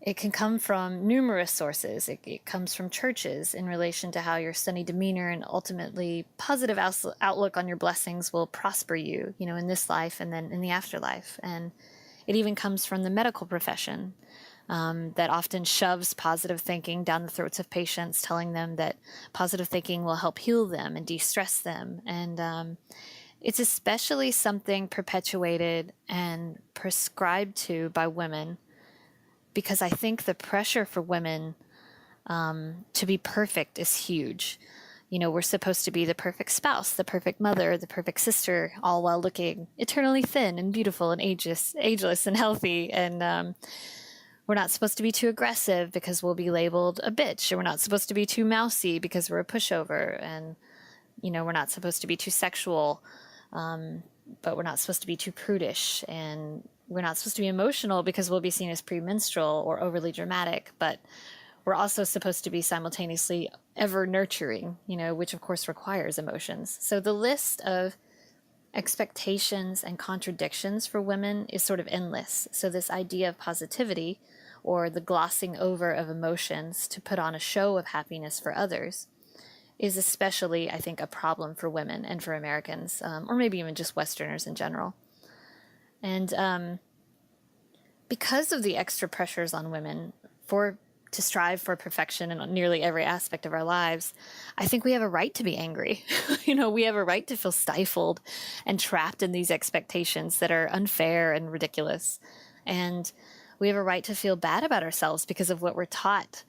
[SPEAKER 2] it can come from numerous sources. It comes from churches in relation to how your sunny demeanor and ultimately positive outlook on your blessings will prosper you, in this life and then in the afterlife. And it even comes from the medical profession. That often shoves positive thinking down the throats of patients, telling them that positive thinking will help heal them and de-stress them. And it's especially something perpetuated and prescribed to by women, because I think the pressure for women to be perfect is huge. We're supposed to be the perfect spouse, the perfect mother, the perfect sister, all while looking eternally thin and beautiful and ageless and healthy. And we're not supposed to be too aggressive because we'll be labeled a bitch. Or we're not supposed to be too mousy because we're a pushover. And, we're not supposed to be too sexual, but we're not supposed to be too prudish. And we're not supposed to be emotional because we'll be seen as premenstrual or overly dramatic. But we're also supposed to be simultaneously ever nurturing, which of course requires emotions. So the list of expectations and contradictions for women is sort of endless. So this idea of positivity, or the glossing over of emotions to put on a show of happiness for others, is especially, I think, a problem for women and for Americans, or maybe even just Westerners in general. And because of the extra pressures on women to strive for perfection in nearly every aspect of our lives, I think we have a right to be angry. We have a right to feel stifled and trapped in these expectations that are unfair and ridiculous. And we have a right to feel bad about ourselves because of what we're taught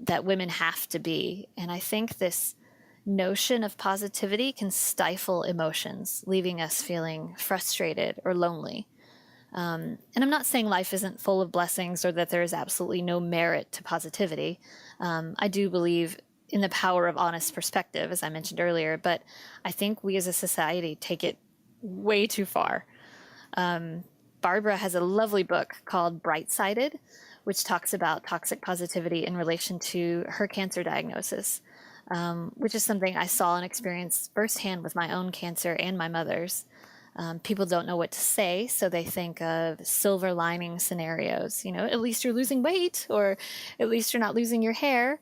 [SPEAKER 2] that women have to be. And I think this notion of positivity can stifle emotions, leaving us feeling frustrated or lonely. And I'm not saying life isn't full of blessings or that there is absolutely no merit to positivity. I do believe in the power of honest perspective, as I mentioned earlier, but I think we as a society take it way too far. Barbara has a lovely book called Bright-Sided, which talks about toxic positivity in relation to her cancer diagnosis, which is something I saw and experienced firsthand with my own cancer and my mother's. People don't know what to say, so they think of silver lining scenarios. At least you're losing weight, or at least you're not losing your hair.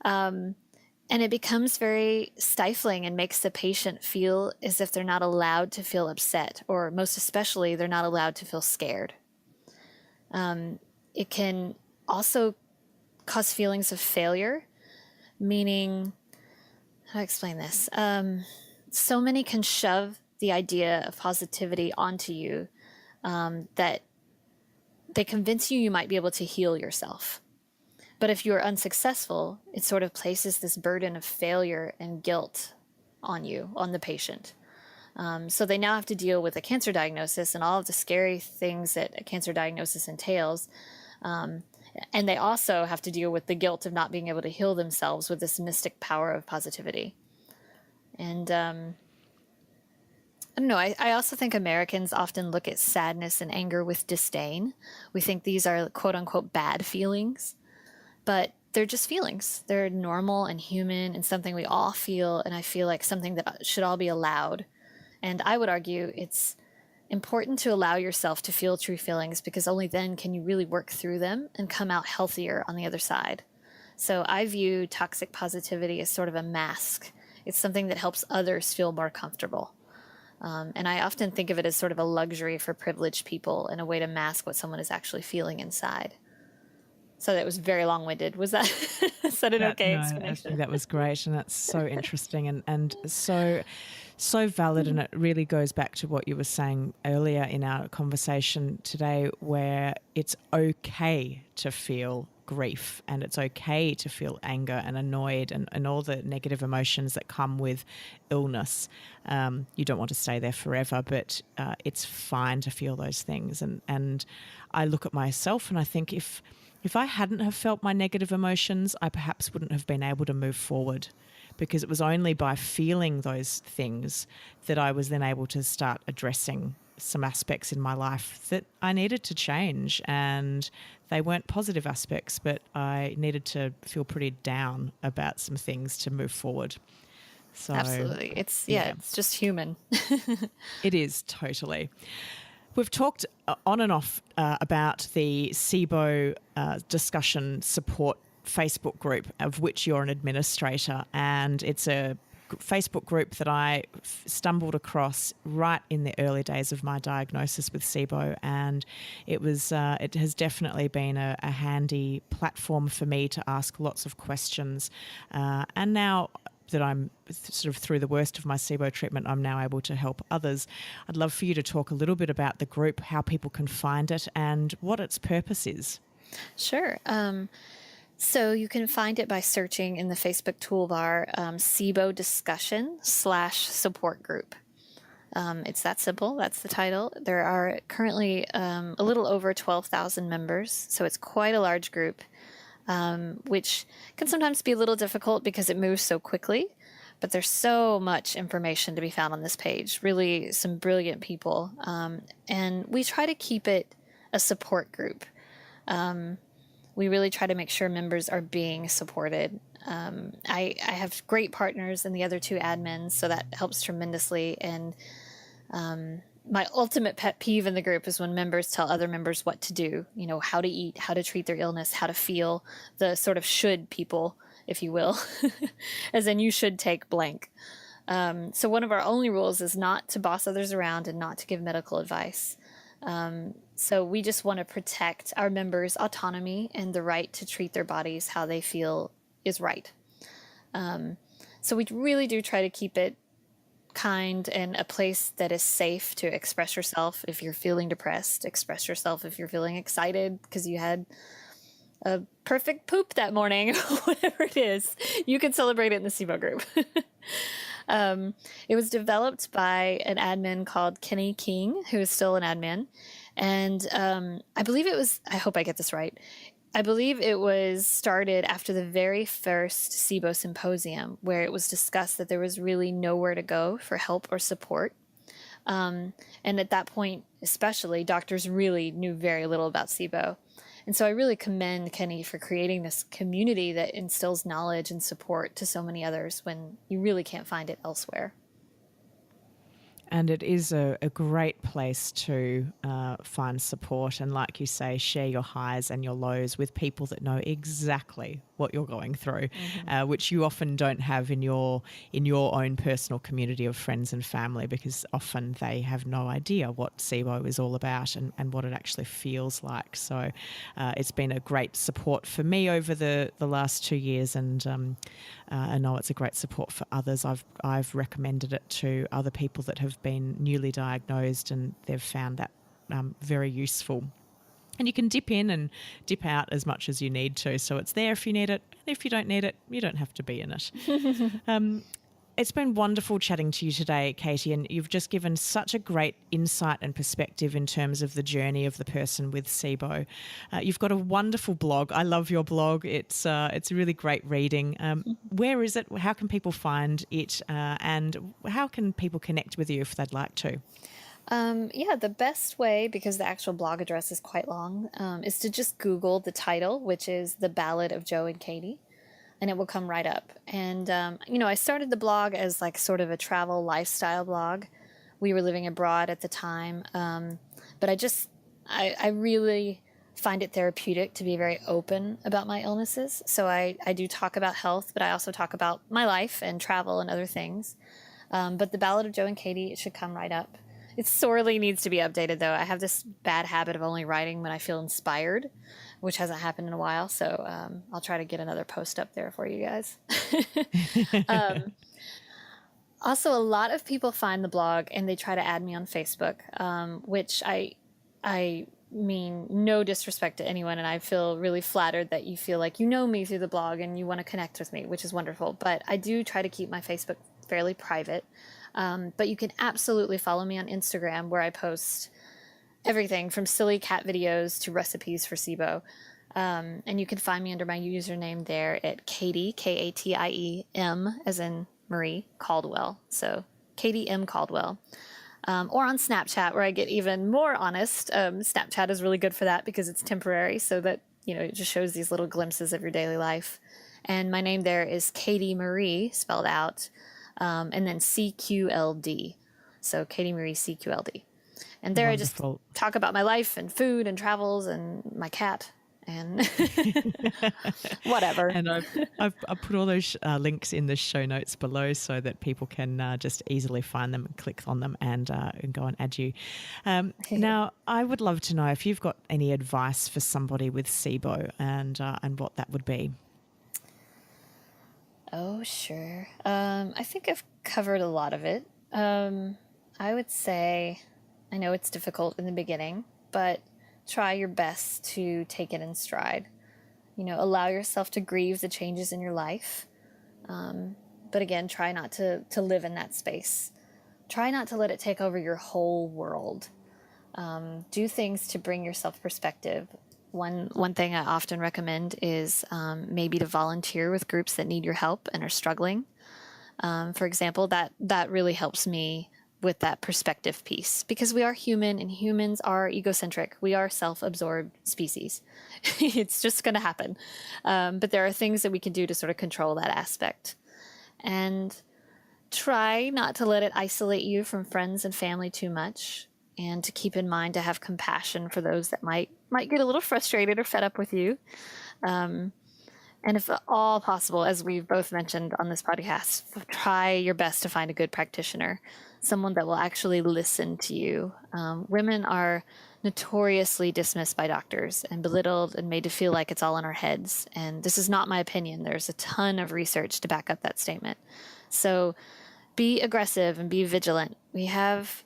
[SPEAKER 2] And it becomes very stifling and makes the patient feel as if they're not allowed to feel upset, or most especially, they're not allowed to feel scared. It can also cause feelings of failure, meaning, how do I explain this? So many can shove the idea of positivity onto you that they convince you might be able to heal yourself. But if you're unsuccessful, it sort of places this burden of failure and guilt on you, on the patient. So they now have to deal with a cancer diagnosis and all of the scary things that a cancer diagnosis entails. And they also have to deal with the guilt of not being able to heal themselves with this mystic power of positivity. And I don't know, I also think Americans often look at sadness and anger with disdain. We think these are quote unquote bad feelings, but they're just feelings. They're normal and human and something we all feel. And I feel like something that should all be allowed. And I would argue it's important to allow yourself to feel true feelings, because only then can you really work through them and come out healthier on the other side. So I view toxic positivity as sort of a mask. It's something that helps others feel more comfortable. And I often think of it as sort of a luxury for privileged people and a way to mask what someone is actually feeling inside. So that was very long-winded. Was that, is that an okay explanation?
[SPEAKER 1] I think that was great, and that's so interesting and so valid, and it really goes back to what you were saying earlier in our conversation today, where it's okay to feel grief and it's okay to feel anger and annoyed and all the negative emotions that come with illness. You don't want to stay there forever, but it's fine to feel those things. And I look at myself and I think if I hadn't have felt my negative emotions, I perhaps wouldn't have been able to move forward, because it was only by feeling those things that I was then able to start addressing some aspects in my life that I needed to change. And they weren't positive aspects, but I needed to feel pretty down about some things to move forward. So
[SPEAKER 2] Absolutely. It's just human.
[SPEAKER 1] It is, totally. We've talked on and off about the SIBO discussion support Facebook group, of which you're an administrator, and it's a Facebook group that I stumbled across right in the early days of my diagnosis with SIBO, and it has definitely been a handy platform for me to ask lots of questions, and now that I'm sort of through the worst of my SIBO treatment, I'm now able to help others. I'd love for you to talk a little bit about the group, how people can find it, and what its purpose is.
[SPEAKER 2] Sure. So you can find it by searching in the Facebook toolbar, SIBO discussion/support group. It's that simple. That's the title. There are currently a little over 12,000 members, so it's quite a large group. Which can sometimes be a little difficult because it moves so quickly, but there's so much information to be found on this page, really some brilliant people. And we try to keep it a support group. We really try to make sure members are being supported. I have great partners in the other two admins, so that helps tremendously. And my ultimate pet peeve in the group is when members tell other members what to do, how to eat, how to treat their illness, how to feel, the sort of should people, if you will, as in you should take blank. So one of our only rules is not to boss others around and not to give medical advice. So we just want to protect our members' autonomy and the right to treat their bodies how they feel is right. So we really do try to keep it kind and a place that is safe to express yourself. If you're feeling depressed, express yourself. If you're feeling excited because you had a perfect poop that morning, whatever it is, you can celebrate it in the SIBO group. It was developed by an admin called Kenny King, who is still an admin. And I believe it was, I hope I get this right, I believe it was started after the very first SIBO symposium, where it was discussed that there was really nowhere to go for help or support. And at that point, especially, doctors really knew very little about SIBO. And so I really commend Kenny for creating this community that instills knowledge and support to so many others when you really can't find it elsewhere.
[SPEAKER 1] And it is a great place to find support and, like you say, share your highs and your lows with people that know exactly what you're going through, which you often don't have in your own personal community of friends and family, because often they have no idea what SIBO is all about and what it actually feels like. So it's been a great support for me over the last 2 years, and I know it's a great support for others. I've recommended it to other people that have been newly diagnosed, and they've found that very useful. And you can dip in and dip out as much as you need to. So it's there if you need it. And if you don't need it, you don't have to be in it. It's been wonderful chatting to you today, Katie, and you've just given such a great insight and perspective in terms of the journey of the person with SIBO. You've got a wonderful blog. I love your blog. It's really great reading. Where is it? How can people find it? And how can people connect with you if they'd like to?
[SPEAKER 2] Yeah, the best way, because the actual blog address is quite long, is to just Google the title, which is The Ballad of Joe and Katie, and it will come right up. And, I started the blog as like sort of a travel lifestyle blog. We were living abroad at the time. But I really find it therapeutic to be very open about my illnesses. So I do talk about health, but I also talk about my life and travel and other things. But The Ballad of Joe and Katie, it should come right up. It sorely needs to be updated, though. I have this bad habit of only writing when I feel inspired, which hasn't happened in a while. So I'll try to get another post up there for you guys. Also, a lot of people find the blog and they try to add me on Facebook, which I mean no disrespect to anyone, and I feel really flattered that you feel like you know me through the blog and you want to connect with me, which is wonderful. But I do try to keep my Facebook fairly private. But you can absolutely follow me on Instagram, where I post everything from silly cat videos to recipes for SIBO. And you can find me under my username there at Katie, K-A-T-I-E-M, as in Marie, Caldwell. So Katie M. Caldwell. Or on Snapchat, where I get even more honest. Snapchat is really good for that because it's temporary, so that, it just shows these little glimpses of your daily life. And my name there is Katie Marie, spelled out. And then CQLD. So Katie Marie CQLD. And there
[SPEAKER 1] Wonderful.
[SPEAKER 2] I just talk about my life and food and travels and my cat and whatever.
[SPEAKER 1] And I've put all those links in the show notes below so that people can just easily find them and click on them and go and add you. Now, I would love to know if you've got any advice for somebody with SIBO and what that would be.
[SPEAKER 2] Oh, sure. I think I've covered a lot of it. I would say, I know it's difficult in the beginning, but try your best to take it in stride. Allow yourself to grieve the changes in your life. But again, try not to live in that space. Try not to let it take over your whole world. Do things to bring yourself perspective. One thing I often recommend is maybe to volunteer with groups that need your help and are struggling. For example, that really helps me with that perspective piece, because we are human and humans are egocentric. We are self-absorbed species. It's just going to happen. But there are things that we can do to sort of control that aspect. And try not to let it isolate you from friends and family too much, and to keep in mind to have compassion for those that might get a little frustrated or fed up with you. And if at all possible, as we've both mentioned on this podcast, try your best to find a good practitioner, someone that will actually listen to you. Women are notoriously dismissed by doctors and belittled and made to feel like it's all in our heads. And this is not my opinion. There's a ton of research to back up that statement. So be aggressive and be vigilant. We have,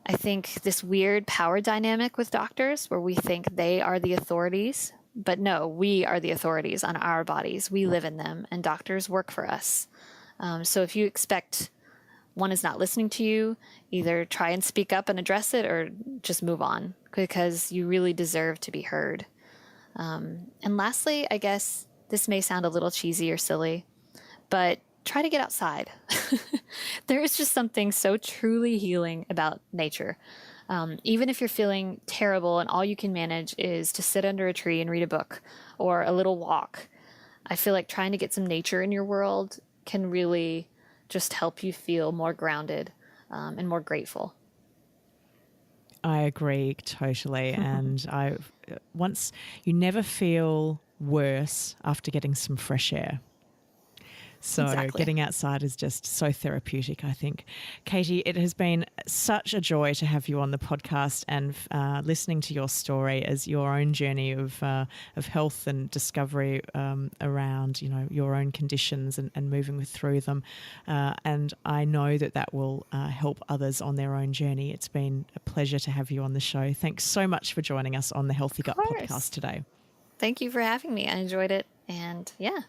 [SPEAKER 2] I think, this weird power dynamic with doctors where we think they are the authorities. But no, we are the authorities on our bodies. We live in them, and doctors work for us. So if you expect one is not listening to you, either try and speak up and address it or just move on, because you really deserve to be heard. And lastly, I guess this may sound a little cheesy or silly, but try to get outside. There is just something so truly healing about nature. Even if you're feeling terrible and all you can manage is to sit under a tree and read a book or a little walk, I feel like trying to get some nature in your world can really just help you feel more grounded. and more grateful.
[SPEAKER 1] I agree totally. And you never feel worse after getting some fresh air. So
[SPEAKER 2] Exactly.
[SPEAKER 1] getting outside is just so therapeutic, I think. Katie, it has been such a joy to have you on the podcast and listening to your story as your own journey of health and discovery around, your own conditions and moving through them. And I know that will help others on their own journey. It's been a pleasure to have you on the show. Thanks so much for joining us on the Healthy Gut podcast today.
[SPEAKER 2] Thank you for having me. I enjoyed it. And yeah.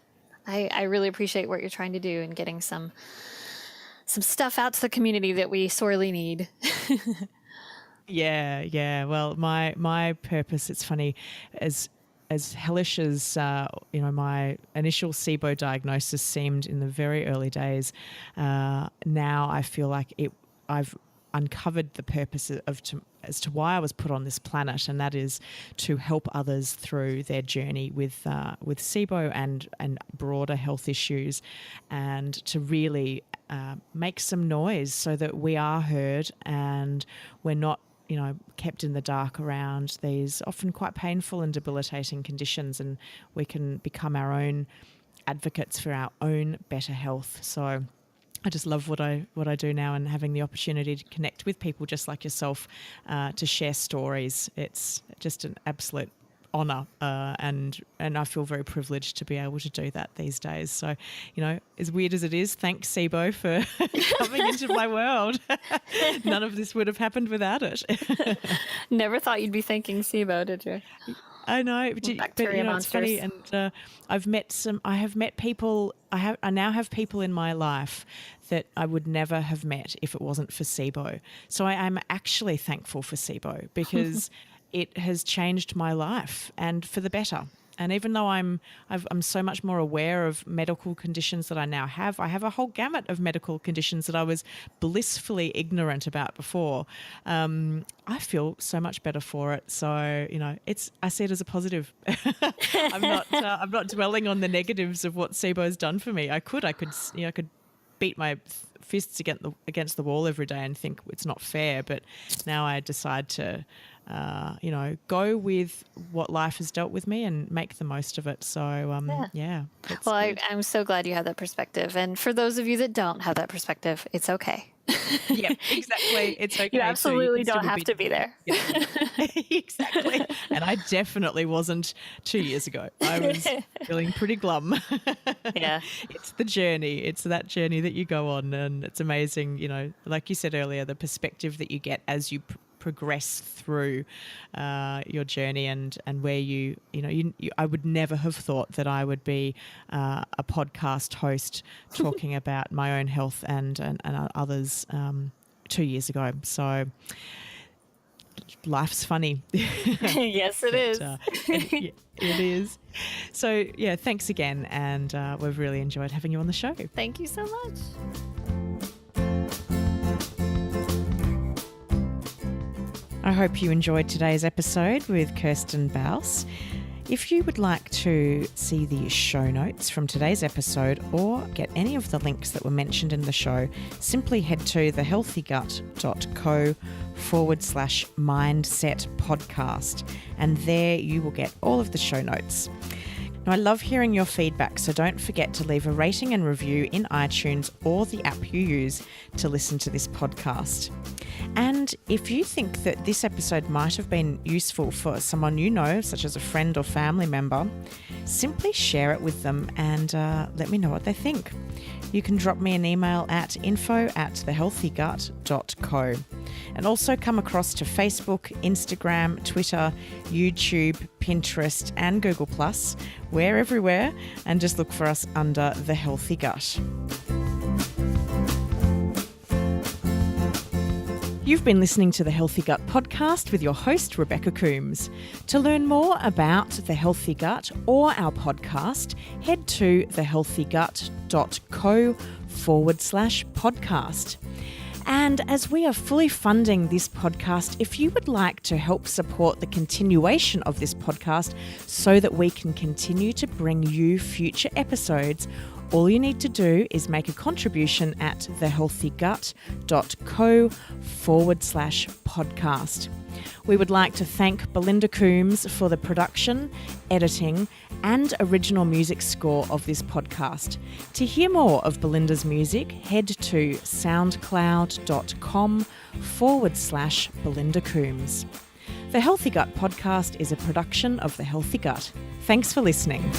[SPEAKER 2] I really appreciate what you're trying to do and getting some stuff out to the community that we sorely need.
[SPEAKER 1] Yeah. Well, my purpose, it's funny, as hellish as my initial SIBO diagnosis seemed in the very early days, now I feel like I've uncovered the purpose as to why I was put on this planet, and that is to help others through their journey with SIBO and broader health issues, and to really make some noise so that we are heard and we're not kept in the dark around these often quite painful and debilitating conditions, and we can become our own advocates for our own better health. So I just love what I do now, and having the opportunity to connect with people just like yourself, to share stories. It's just an absolute honour, and I feel very privileged to be able to do that these days. So, as weird as it is, thanks SIBO for coming into my world. None of this would have happened without it.
[SPEAKER 2] Never thought you'd be thanking SIBO, did you?
[SPEAKER 1] I know, but it's funny, and I have met people. I now have people in my life that I would never have met if it wasn't for SIBO. So I'm actually thankful for SIBO because it has changed my life, and for the better. And even though I'm so much more aware of medical conditions that I now have, I have a whole gamut of medical conditions that I was blissfully ignorant about before. I feel so much better for it. So, I see it as a positive. I'm not dwelling on the negatives of what SIBO's done for me. I could beat my fists against the wall every day and think it's not fair. But now I decide to go with what life has dealt with me and make the most of it. So, yeah.
[SPEAKER 2] Well, I'm so glad you have that perspective. And for those of you that don't have that perspective, it's okay.
[SPEAKER 1] Yeah, exactly. It's okay.
[SPEAKER 2] You absolutely don't have to be there.
[SPEAKER 1] Yeah. Exactly. And I definitely wasn't 2 years ago. I was feeling pretty glum.
[SPEAKER 2] Yeah.
[SPEAKER 1] It's the journey. It's that journey that you go on. And it's amazing, like you said earlier, the perspective that you get as you progress through your journey, and where you I would never have thought that I would be a podcast host talking about my own health and others 2 years ago. So life's funny.
[SPEAKER 2] Yes, it is.
[SPEAKER 1] It is. So yeah, thanks again, and we've really enjoyed having you on the show.
[SPEAKER 2] Thank you so much.
[SPEAKER 1] I hope you enjoyed today's episode with Kirsten Baus. If you would like to see the show notes from today's episode or get any of the links that were mentioned in the show, simply head to thehealthygut.co/mindset podcast, and there you will get all of the show notes. Now, I love hearing your feedback, so don't forget to leave a rating and review in iTunes or the app you use to listen to this podcast. And if you think that this episode might have been useful for someone you know, such as a friend or family member, simply share it with them and let me know what they think. You can drop me an email at info@thehealthygut.co. And also come across to Facebook, Instagram, Twitter, YouTube, Pinterest and Google+. We're everywhere, and just look for us under The Healthy Gut. You've been listening to the Healthy Gut podcast with your host, Rebecca Coombs. To learn more about The Healthy Gut or our podcast, head to thehealthygut.co/podcast. And as we are fully funding this podcast, if you would like to help support the continuation of this podcast so that we can continue to bring you future episodes, All you need to do is make a contribution at thehealthygut.co/podcast. We would like to thank Belinda Coombs for the production, editing, and original music score of this podcast. To hear more of Belinda's music, head to soundcloud.com/Belinda Coombs. The Healthy Gut podcast is a production of The Healthy Gut. Thanks for listening.